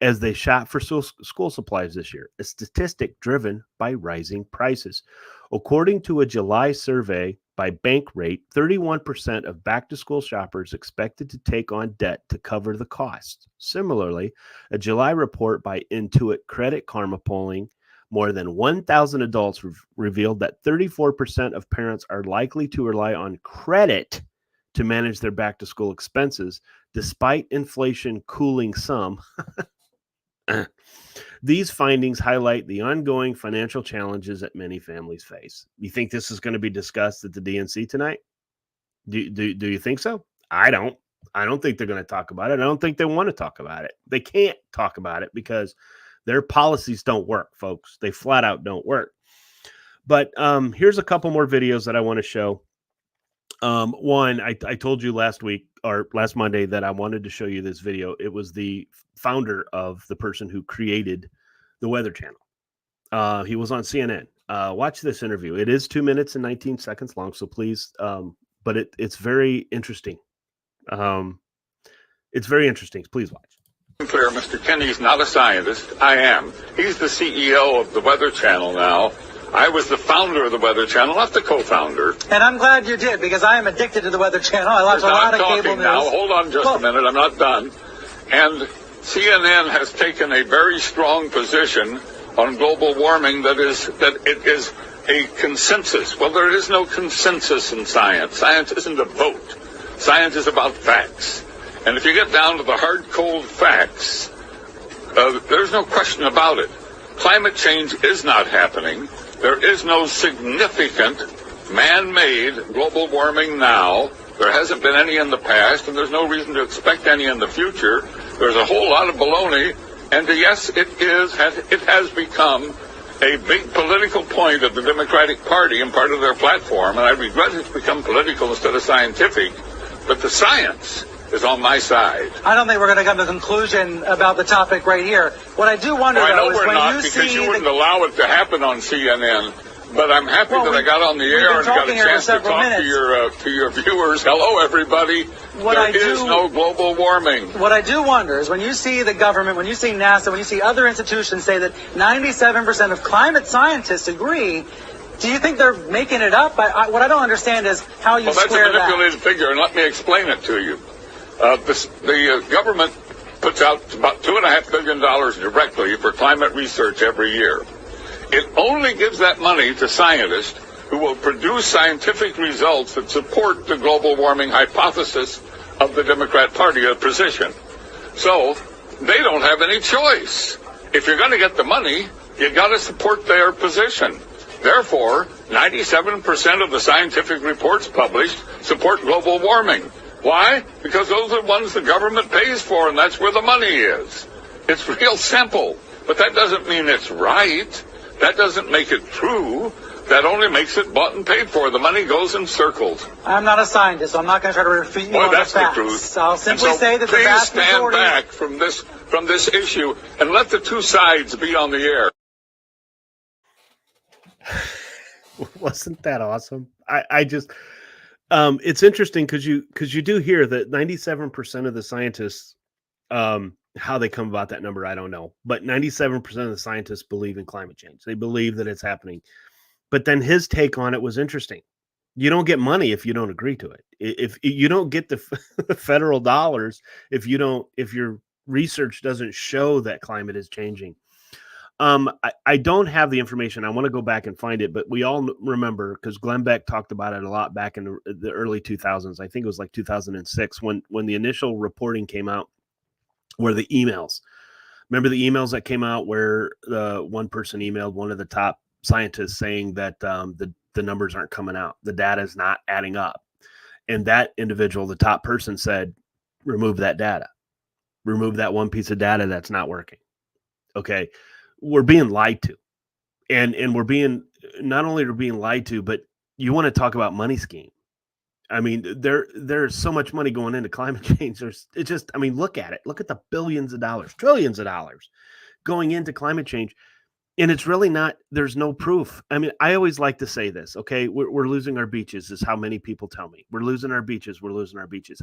as they shop for school supplies this year, a statistic driven by rising prices. According to a July survey by Bankrate, 31% of back-to-school shoppers expected to take on debt to cover the costs. Similarly, a July report by Intuit Credit Karma polling more than 1,000 adults revealed that 34% of parents are likely to rely on credit to manage their back-to-school expenses, despite inflation cooling some. These findings highlight the ongoing financial challenges that many families face. You think this is going to be discussed at the DNC tonight? Do you think so? I don't think they're going to talk about it. I don't think they want to talk about it. They can't talk about it because their policies don't work, folks. They flat out don't work. But here's a couple more videos that I want to show. One, I told you last week or last Monday that I wanted to show you this video. It was the founder of the person who created the Weather Channel. He was on CNN. Watch this interview. It is 2 minutes and 19 seconds long, so please. But it's very interesting. It's very interesting. Please watch. Clear, Mr. Kenny's not a scientist. I am. He's the CEO of the Weather Channel now. I was the founder of the Weather Channel, not the co-founder. And I'm glad you did, because I am addicted to the Weather Channel. I watch a lot of cable news. Now, hold on just a minute. I'm not done. And CNN has taken a very strong position on global warming that it is a consensus. Well, there is no consensus in science. Science isn't a vote. Science is about facts. And if you get down to the hard, cold facts, there's no question about it. Climate change is not happening. There is no significant man-made global warming now. There hasn't been any in the past, and there's no reason to expect any in the future. There's a whole lot of baloney, and yes, it has become a big political point of the Democratic Party and part of their platform, and I regret it's become political instead of scientific, but the science is on my side. I don't think we're going to come to a conclusion about the topic right here. What I do wonder, though, is when you see... because you wouldn't allow it to happen on CNN. But I'm happy that I got on the air and got a chance to talk to your viewers. Hello, everybody. There is no global warming. What I do wonder is when you see the government, when you see NASA, when you see other institutions say that 97% of climate scientists agree, do you think they're making it up? What I don't understand is how you square that. That's a manipulated figure, and let me explain it to you. The government puts out about $2.5 billion directly for climate research every year. It only gives that money to scientists who will produce scientific results that support the global warming hypothesis of the Democrat Party position. So they don't have any choice. If you're going to get the money, you got to support their position. Therefore, 97% of the scientific reports published support global warming. Why? Because those are the ones the government pays for, and that's where the money is. It's real simple, but that doesn't mean it's right. That doesn't make it true. That only makes it bought and paid for. The money goes in circles. I'm not a scientist, so I'm not going to try to refute you on the That's the facts. truth. I'll simply say that the please vast stand majority... back from this issue and let the two sides be on the air. Wasn't that awesome? I just it's interesting because you do hear that 97% of the scientists, how they come about that number, I don't know, but 97% of the scientists believe in climate change. They believe that it's happening. But then his take on it was interesting. You don't get money if you don't agree to it. If you don't get the federal dollars, if your research doesn't show that climate is changing. I don't have the information. I want to go back and find it, but we all remember, because Glenn Beck talked about it a lot back in the early 2000s. I think it was like 2006 when the initial reporting came out, where the emails, remember the emails that came out where one person emailed one of the top scientists saying that the numbers aren't coming out. The data is not adding up. And that individual, the top person, said, remove that data. Remove that one piece of data that's not working. Okay. We're being lied to. And we're being, not only are we being lied to, but you want to talk about money scheme. I mean, there's so much money going into climate change. Look at it. Look at the billions of dollars, trillions of dollars going into climate change. And it's really not, there's no proof. I mean, I always like to say this, okay? We're losing our beaches is how many people tell me. We're losing our beaches. We're losing our beaches.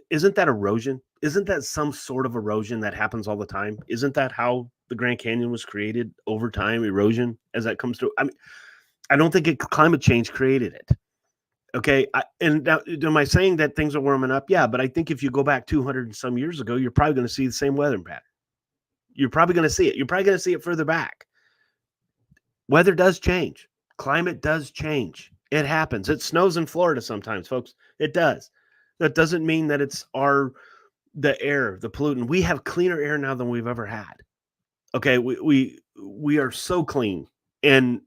Isn't that erosion? Isn't that some sort of erosion that happens all the time? Isn't that how the Grand Canyon was created over time, erosion, as that comes through? I mean, I don't think climate change created it. Okay. And now, am I saying that things are warming up? Yeah. But I think if you go back 200 and some years ago, you're probably going to see the same weather pattern. You're probably going to see it. You're probably going to see it further back. Weather does change. Climate does change. It happens. It snows in Florida sometimes, folks. It does. That doesn't mean that it's the air, the pollutant. We have cleaner air now than we've ever had. Okay. We are so clean, and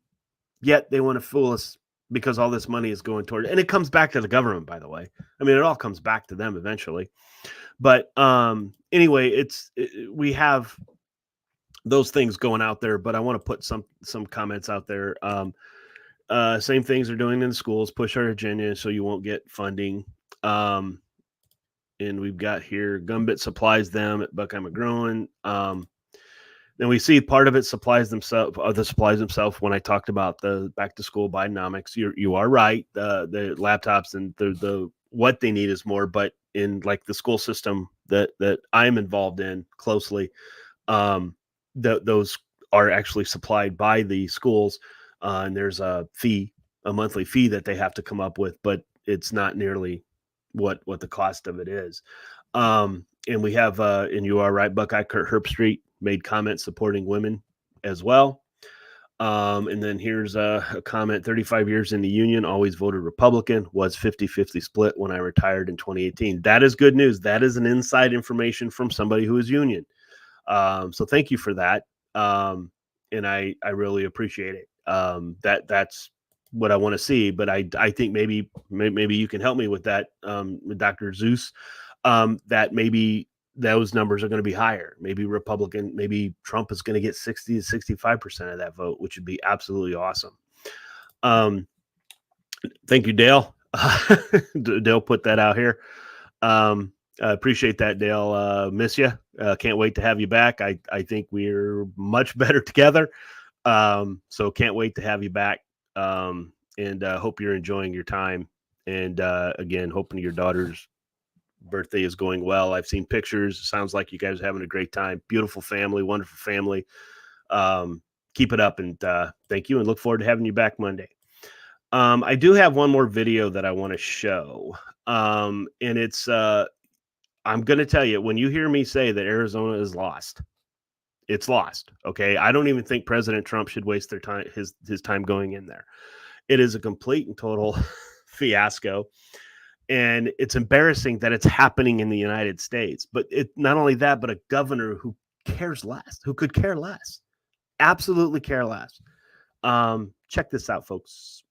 yet they want to fool us because all this money is going toward it. And it comes back to the government, by the way. I mean, it all comes back to them eventually. But anyway, we have those things going out there, but I want to put some comments out there. Same things they're doing in the schools, push our agenda so you won't get funding. And we've got here, Gumbit supplies them at Buckeye McGrowan. Then we see part of it supplies themselves, when I talked about the back to school Bidenomics. You are right. The laptops and the what they need is more, but in like the school system that I'm involved in closely, those are actually supplied by the schools, and there's a monthly fee that they have to come up with, but it's not nearly what the cost of it is. And we have, and you are right, Buckeye Kurt Herbstreit made comments supporting women as well. And then here's a comment: 35 years in the union, always voted Republican, was 50-50 split when I retired in 2018. That is good news. That is an inside information from somebody who is union. So thank you for that. And I really appreciate it. That's what I want to see, but I think maybe you can help me with that, with Dr. Zeus, that maybe those numbers are going to be higher. Maybe Trump is going to get 60 to 65% of that vote, which would be absolutely awesome. Thank you, Dale. Dale put that out here. I appreciate that, Dale. Miss you. Can't wait to have you back. I think we're much better together. So can't wait to have you back. And hope you're enjoying your time. And again, hoping your daughter's birthday is going well. I've seen pictures. Sounds like you guys are having a great time. Beautiful family, wonderful family. Keep it up, and thank you, and look forward to having you back Monday. I do have one more video that I want to show. And it's I'm going to tell you, when you hear me say that Arizona is lost, it's lost. Okay. I don't even think President Trump should waste his time going in there. It is a complete and total fiasco. And it's embarrassing that it's happening in the United States. But not only that, but a governor who cares less, who could care less, absolutely care less. Check this out, folks.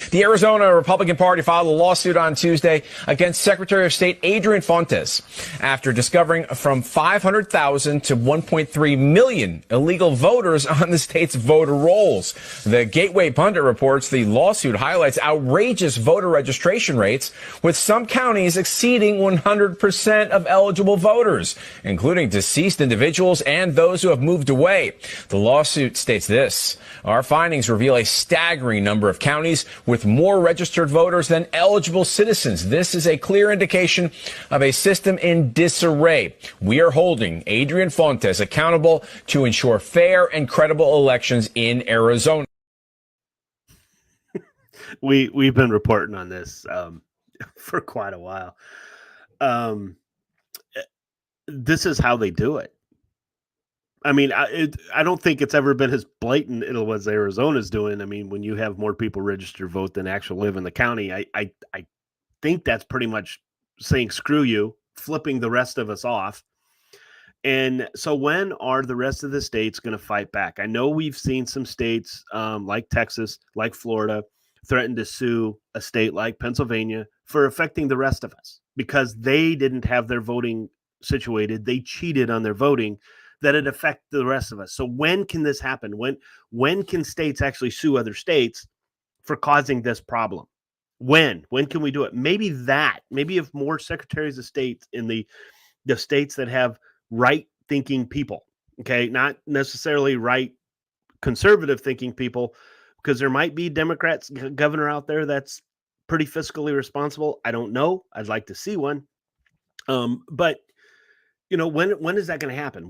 The Arizona Republican Party filed a lawsuit on Tuesday against Secretary of State Adrian Fontes after discovering from 500,000 to 1.3 million illegal voters on the state's voter rolls. The Gateway Pundit reports the lawsuit highlights outrageous voter registration rates, with some counties exceeding 100% of eligible voters, including deceased individuals and those who have moved away. The lawsuit states this: our findings reveal a staggering number of counties with more registered voters than eligible citizens. This is a clear indication of a system in disarray. We are holding Adrian Fontes accountable to ensure fair and credible elections in Arizona. We've been reporting on this for quite a while. This is how they do it. I mean, I don't think it's ever been as blatant as Arizona's doing. I mean, when you have more people register vote than actually live in the county, I think that's pretty much saying screw you, flipping the rest of us off. And so when are the rest of the states going to fight back? I know we've seen some states like Texas, like Florida, threaten to sue a state like Pennsylvania for affecting the rest of us because they didn't have their voting situated. They cheated on their voting, that it affect the rest of us. So when can this happen? When can states actually sue other states for causing this problem? When can we do it? Maybe if more secretaries of state in the states that have right thinking people, okay, not necessarily right conservative thinking people, because there might be Democrats governor out there that's pretty fiscally responsible. I don't know. I'd like to see one. But you know, when is that going to happen?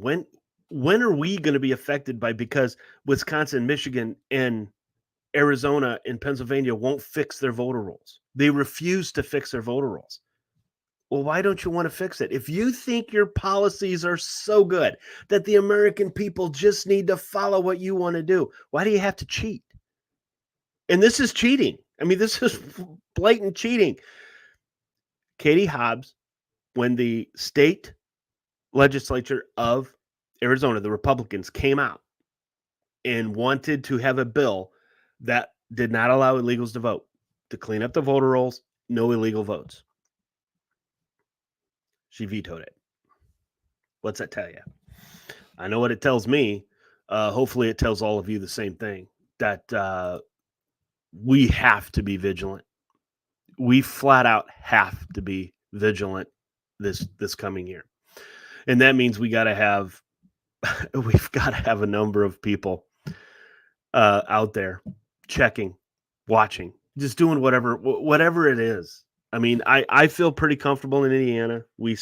When are we going to be affected because Wisconsin, Michigan, and Arizona and Pennsylvania won't fix their voter rolls? They refuse to fix their voter rolls. Well, why don't you want to fix it? If you think your policies are so good that the American people just need to follow what you want to do, why do you have to cheat? And this is cheating. I mean, this is blatant cheating. Katie Hobbs, when the state legislature of Arizona, the Republicans came out and wanted to have a bill that did not allow illegals to vote, to clean up the voter rolls, no illegal votes. She vetoed it. What's that tell you? I know what it tells me. Hopefully it tells all of you the same thing, that we have to be vigilant. We flat out have to be vigilant this coming year. And that means we've got to have a number of people out there checking, watching, just doing whatever it is. I mean, I feel pretty comfortable in Indiana. You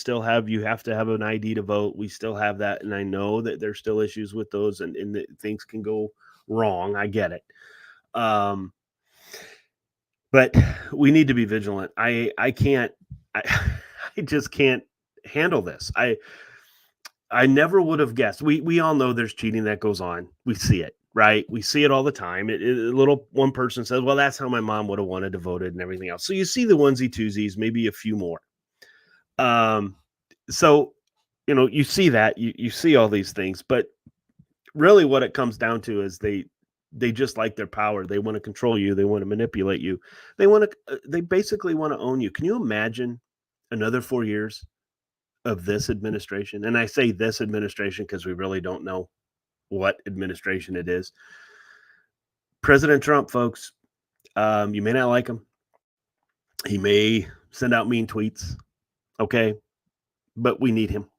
have to have an ID to vote. We still have that. And I know that there's still issues with those and that things can go wrong. I get it. But we need to be vigilant. I just can't handle this. I never would have guessed. We all know there's cheating that goes on. We see it, right? We see it all the time. One person says, well, that's how my mom would have wanted to vote and everything else. So you see the onesie twosies, maybe a few more. So, you know, you see that, you see all these things, but really what it comes down to is they just like their power. They want to control you. They want to manipulate you. They basically want to own you. Can you imagine another 4 years of this administration? And I say this administration because we really don't know what administration it is. President Trump, folks, you may not like him. He may send out mean tweets. Okay. But we need him.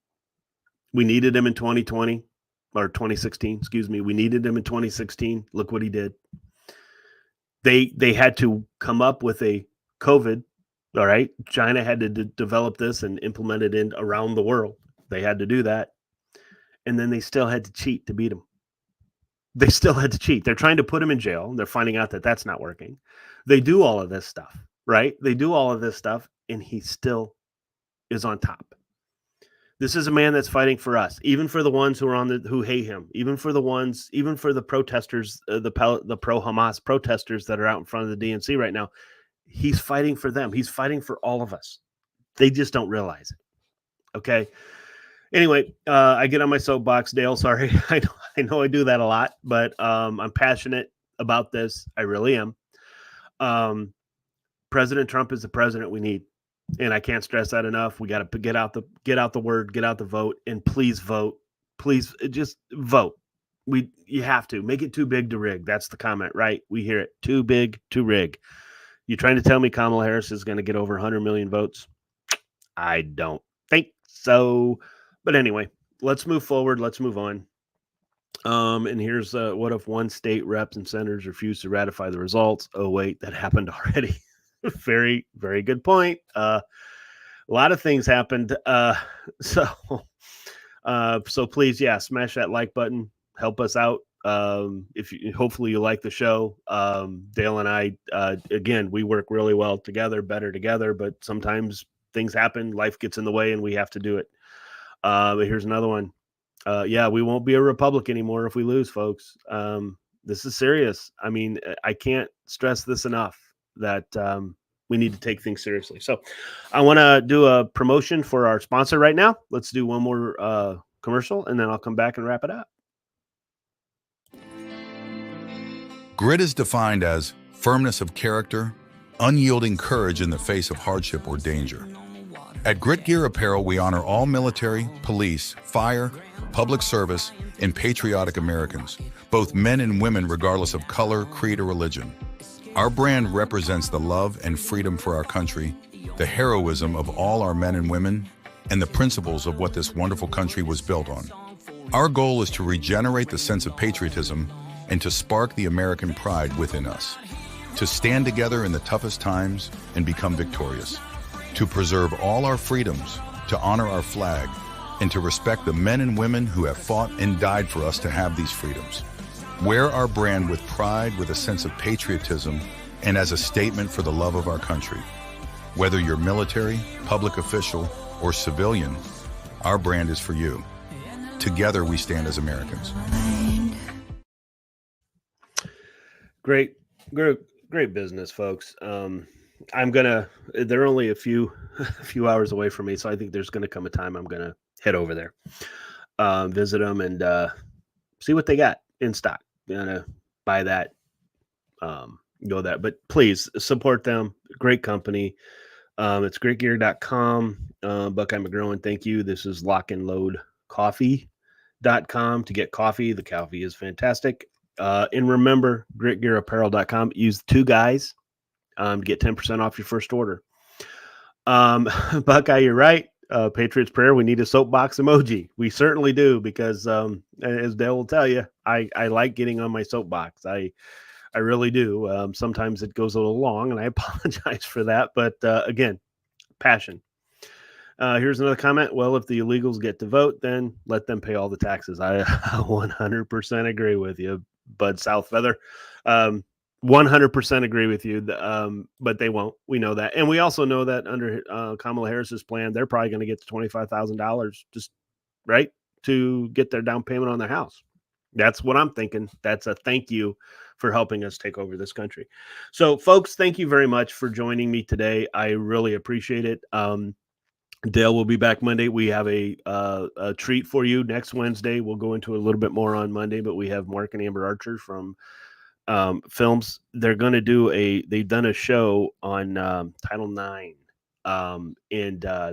We needed him in 2020 or 2016. Excuse me. We needed him in 2016. Look what he did. They had to come up with a COVID. All right. China had to develop this and implement it in around the world. They had to do that. And then they still had to cheat to beat him. They still had to cheat. They're trying to put him in jail. They're finding out that that's not working. They do all of this stuff, right? They do all of this stuff, and he still is on top. This is a man that's fighting for us, even for the ones who hate him, even for the protesters, the pro-Hamas protesters that are out in front of the DNC right now. He's fighting for them. He's fighting for all of us. They just don't realize it. Okay. Anyway, I get on my soapbox, Dale. Sorry. I know I do that a lot, but I'm passionate about this. I really am. President Trump is the president we need. And I can't stress that enough. We got to get out the word, get out the vote, and please vote. Please just vote. You have to make it too big to rig. That's the comment, right? We hear it. Too big to rig. You trying to tell me Kamala Harris is going to get over 100 million votes? I don't think so. But anyway, let's move forward. Let's move on. And here's what if one state reps and senators refuse to ratify the results? Oh, wait, that happened already. Very, very good point. A lot of things happened. So please, smash that like button. Help us out. Hopefully you like the show. Dale and I, again, we work really well together, better together, but sometimes things happen, life gets in the way, and we have to do it. But here's another one. We won't be a Republic anymore if we lose, folks. This is serious. I mean, I can't stress this enough that we need to take things seriously. So I want to do a promotion for our sponsor right now. Let's do one more commercial, and then I'll come back and wrap it up. Grit is defined as firmness of character, unyielding courage in the face of hardship or danger. At Grit Gear Apparel, we honor all military, police, fire, public service, and patriotic Americans, both men and women regardless of color, creed, or religion. Our brand represents the love and freedom for our country, the heroism of all our men and women, and the principles of what this wonderful country was built on. Our goal is to regenerate the sense of patriotism and to spark the American pride within us, to stand together in the toughest times and become victorious, to preserve all our freedoms, to honor our flag, and to respect the men and women who have fought and died for us to have these freedoms. Wear our brand with pride, with a sense of patriotism, and as a statement for the love of our country. Whether you're military, public official, or civilian, our brand is for you. Together we stand as Americans. Great business, folks. They're only a few hours away from me, so I think there's going to come a time I'm going to head over there, visit them, and see what they got in stock. Gonna buy that, go that. But please support them. Great company. It's greatgear.com. Buckeye McGrowan, thank you. This is lockandloadcoffee.com to get coffee. The coffee is fantastic. And remember, gritgearapparel.com. Use 2 guys to get 10% off your first order. Buckeye, you're right. Patriots prayer. We need a soapbox emoji. We certainly do, because as Dale will tell you, I like getting on my soapbox. I really do. Sometimes it goes a little long, and I apologize for that. But again, passion. Here's another comment. Well, if the illegals get to vote, then let them pay all the taxes. I 100% agree with you, Bud Southfeather. 100% agree with you, but they won't. We know that. And we also know that under Kamala Harris's plan, they're probably going to get to $25,000 just right to get their down payment on their house. That's what I'm thinking. That's a thank you for helping us take over this country. So, folks, thank you very much for joining me today. I really appreciate it. Dale will be back Monday. We have a treat for you next Wednesday. We'll go into a little bit more on Monday, but we have Mark and Amber Archer from films. They're going to they've done a show on Title IX, and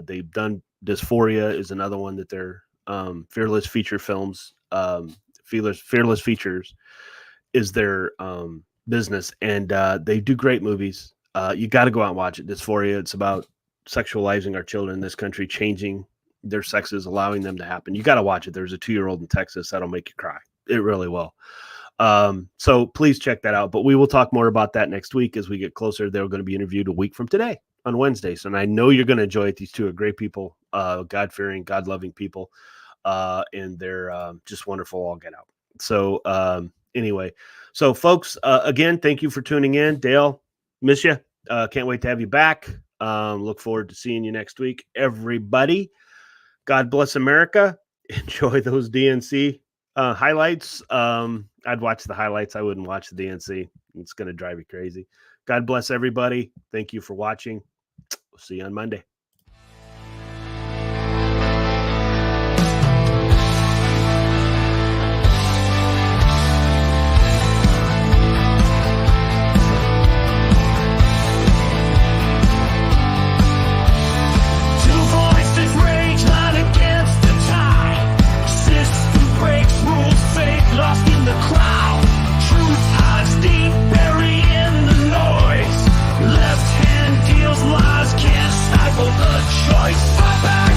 they've done Dysphoria is another one that they're Fearless Feature Films. Fearless Features is their business, and they do great movies. You got to go out and watch it. Dysphoria, it's about sexualizing our children in this country, changing their sexes, allowing them to happen. You got to watch it. There's a 2-year-old in Texas that'll make you cry. It really will. So please check that out, but we will talk more about that next week as we get closer. They're going to be interviewed a week from today on Wednesdays. And I know you're going to enjoy it. These two are great people, God-fearing, God-loving people. And they're just wonderful. All get out. So anyway, so folks, again, thank you for tuning in. Dale, miss you. Can't wait to have you back. Look forward to seeing you next week. Everybody, God bless America. Enjoy those DNC highlights. I'd watch the highlights. I wouldn't watch the DNC. It's going to drive you crazy. God bless everybody. Thank you for watching. We'll see you on Monday. life.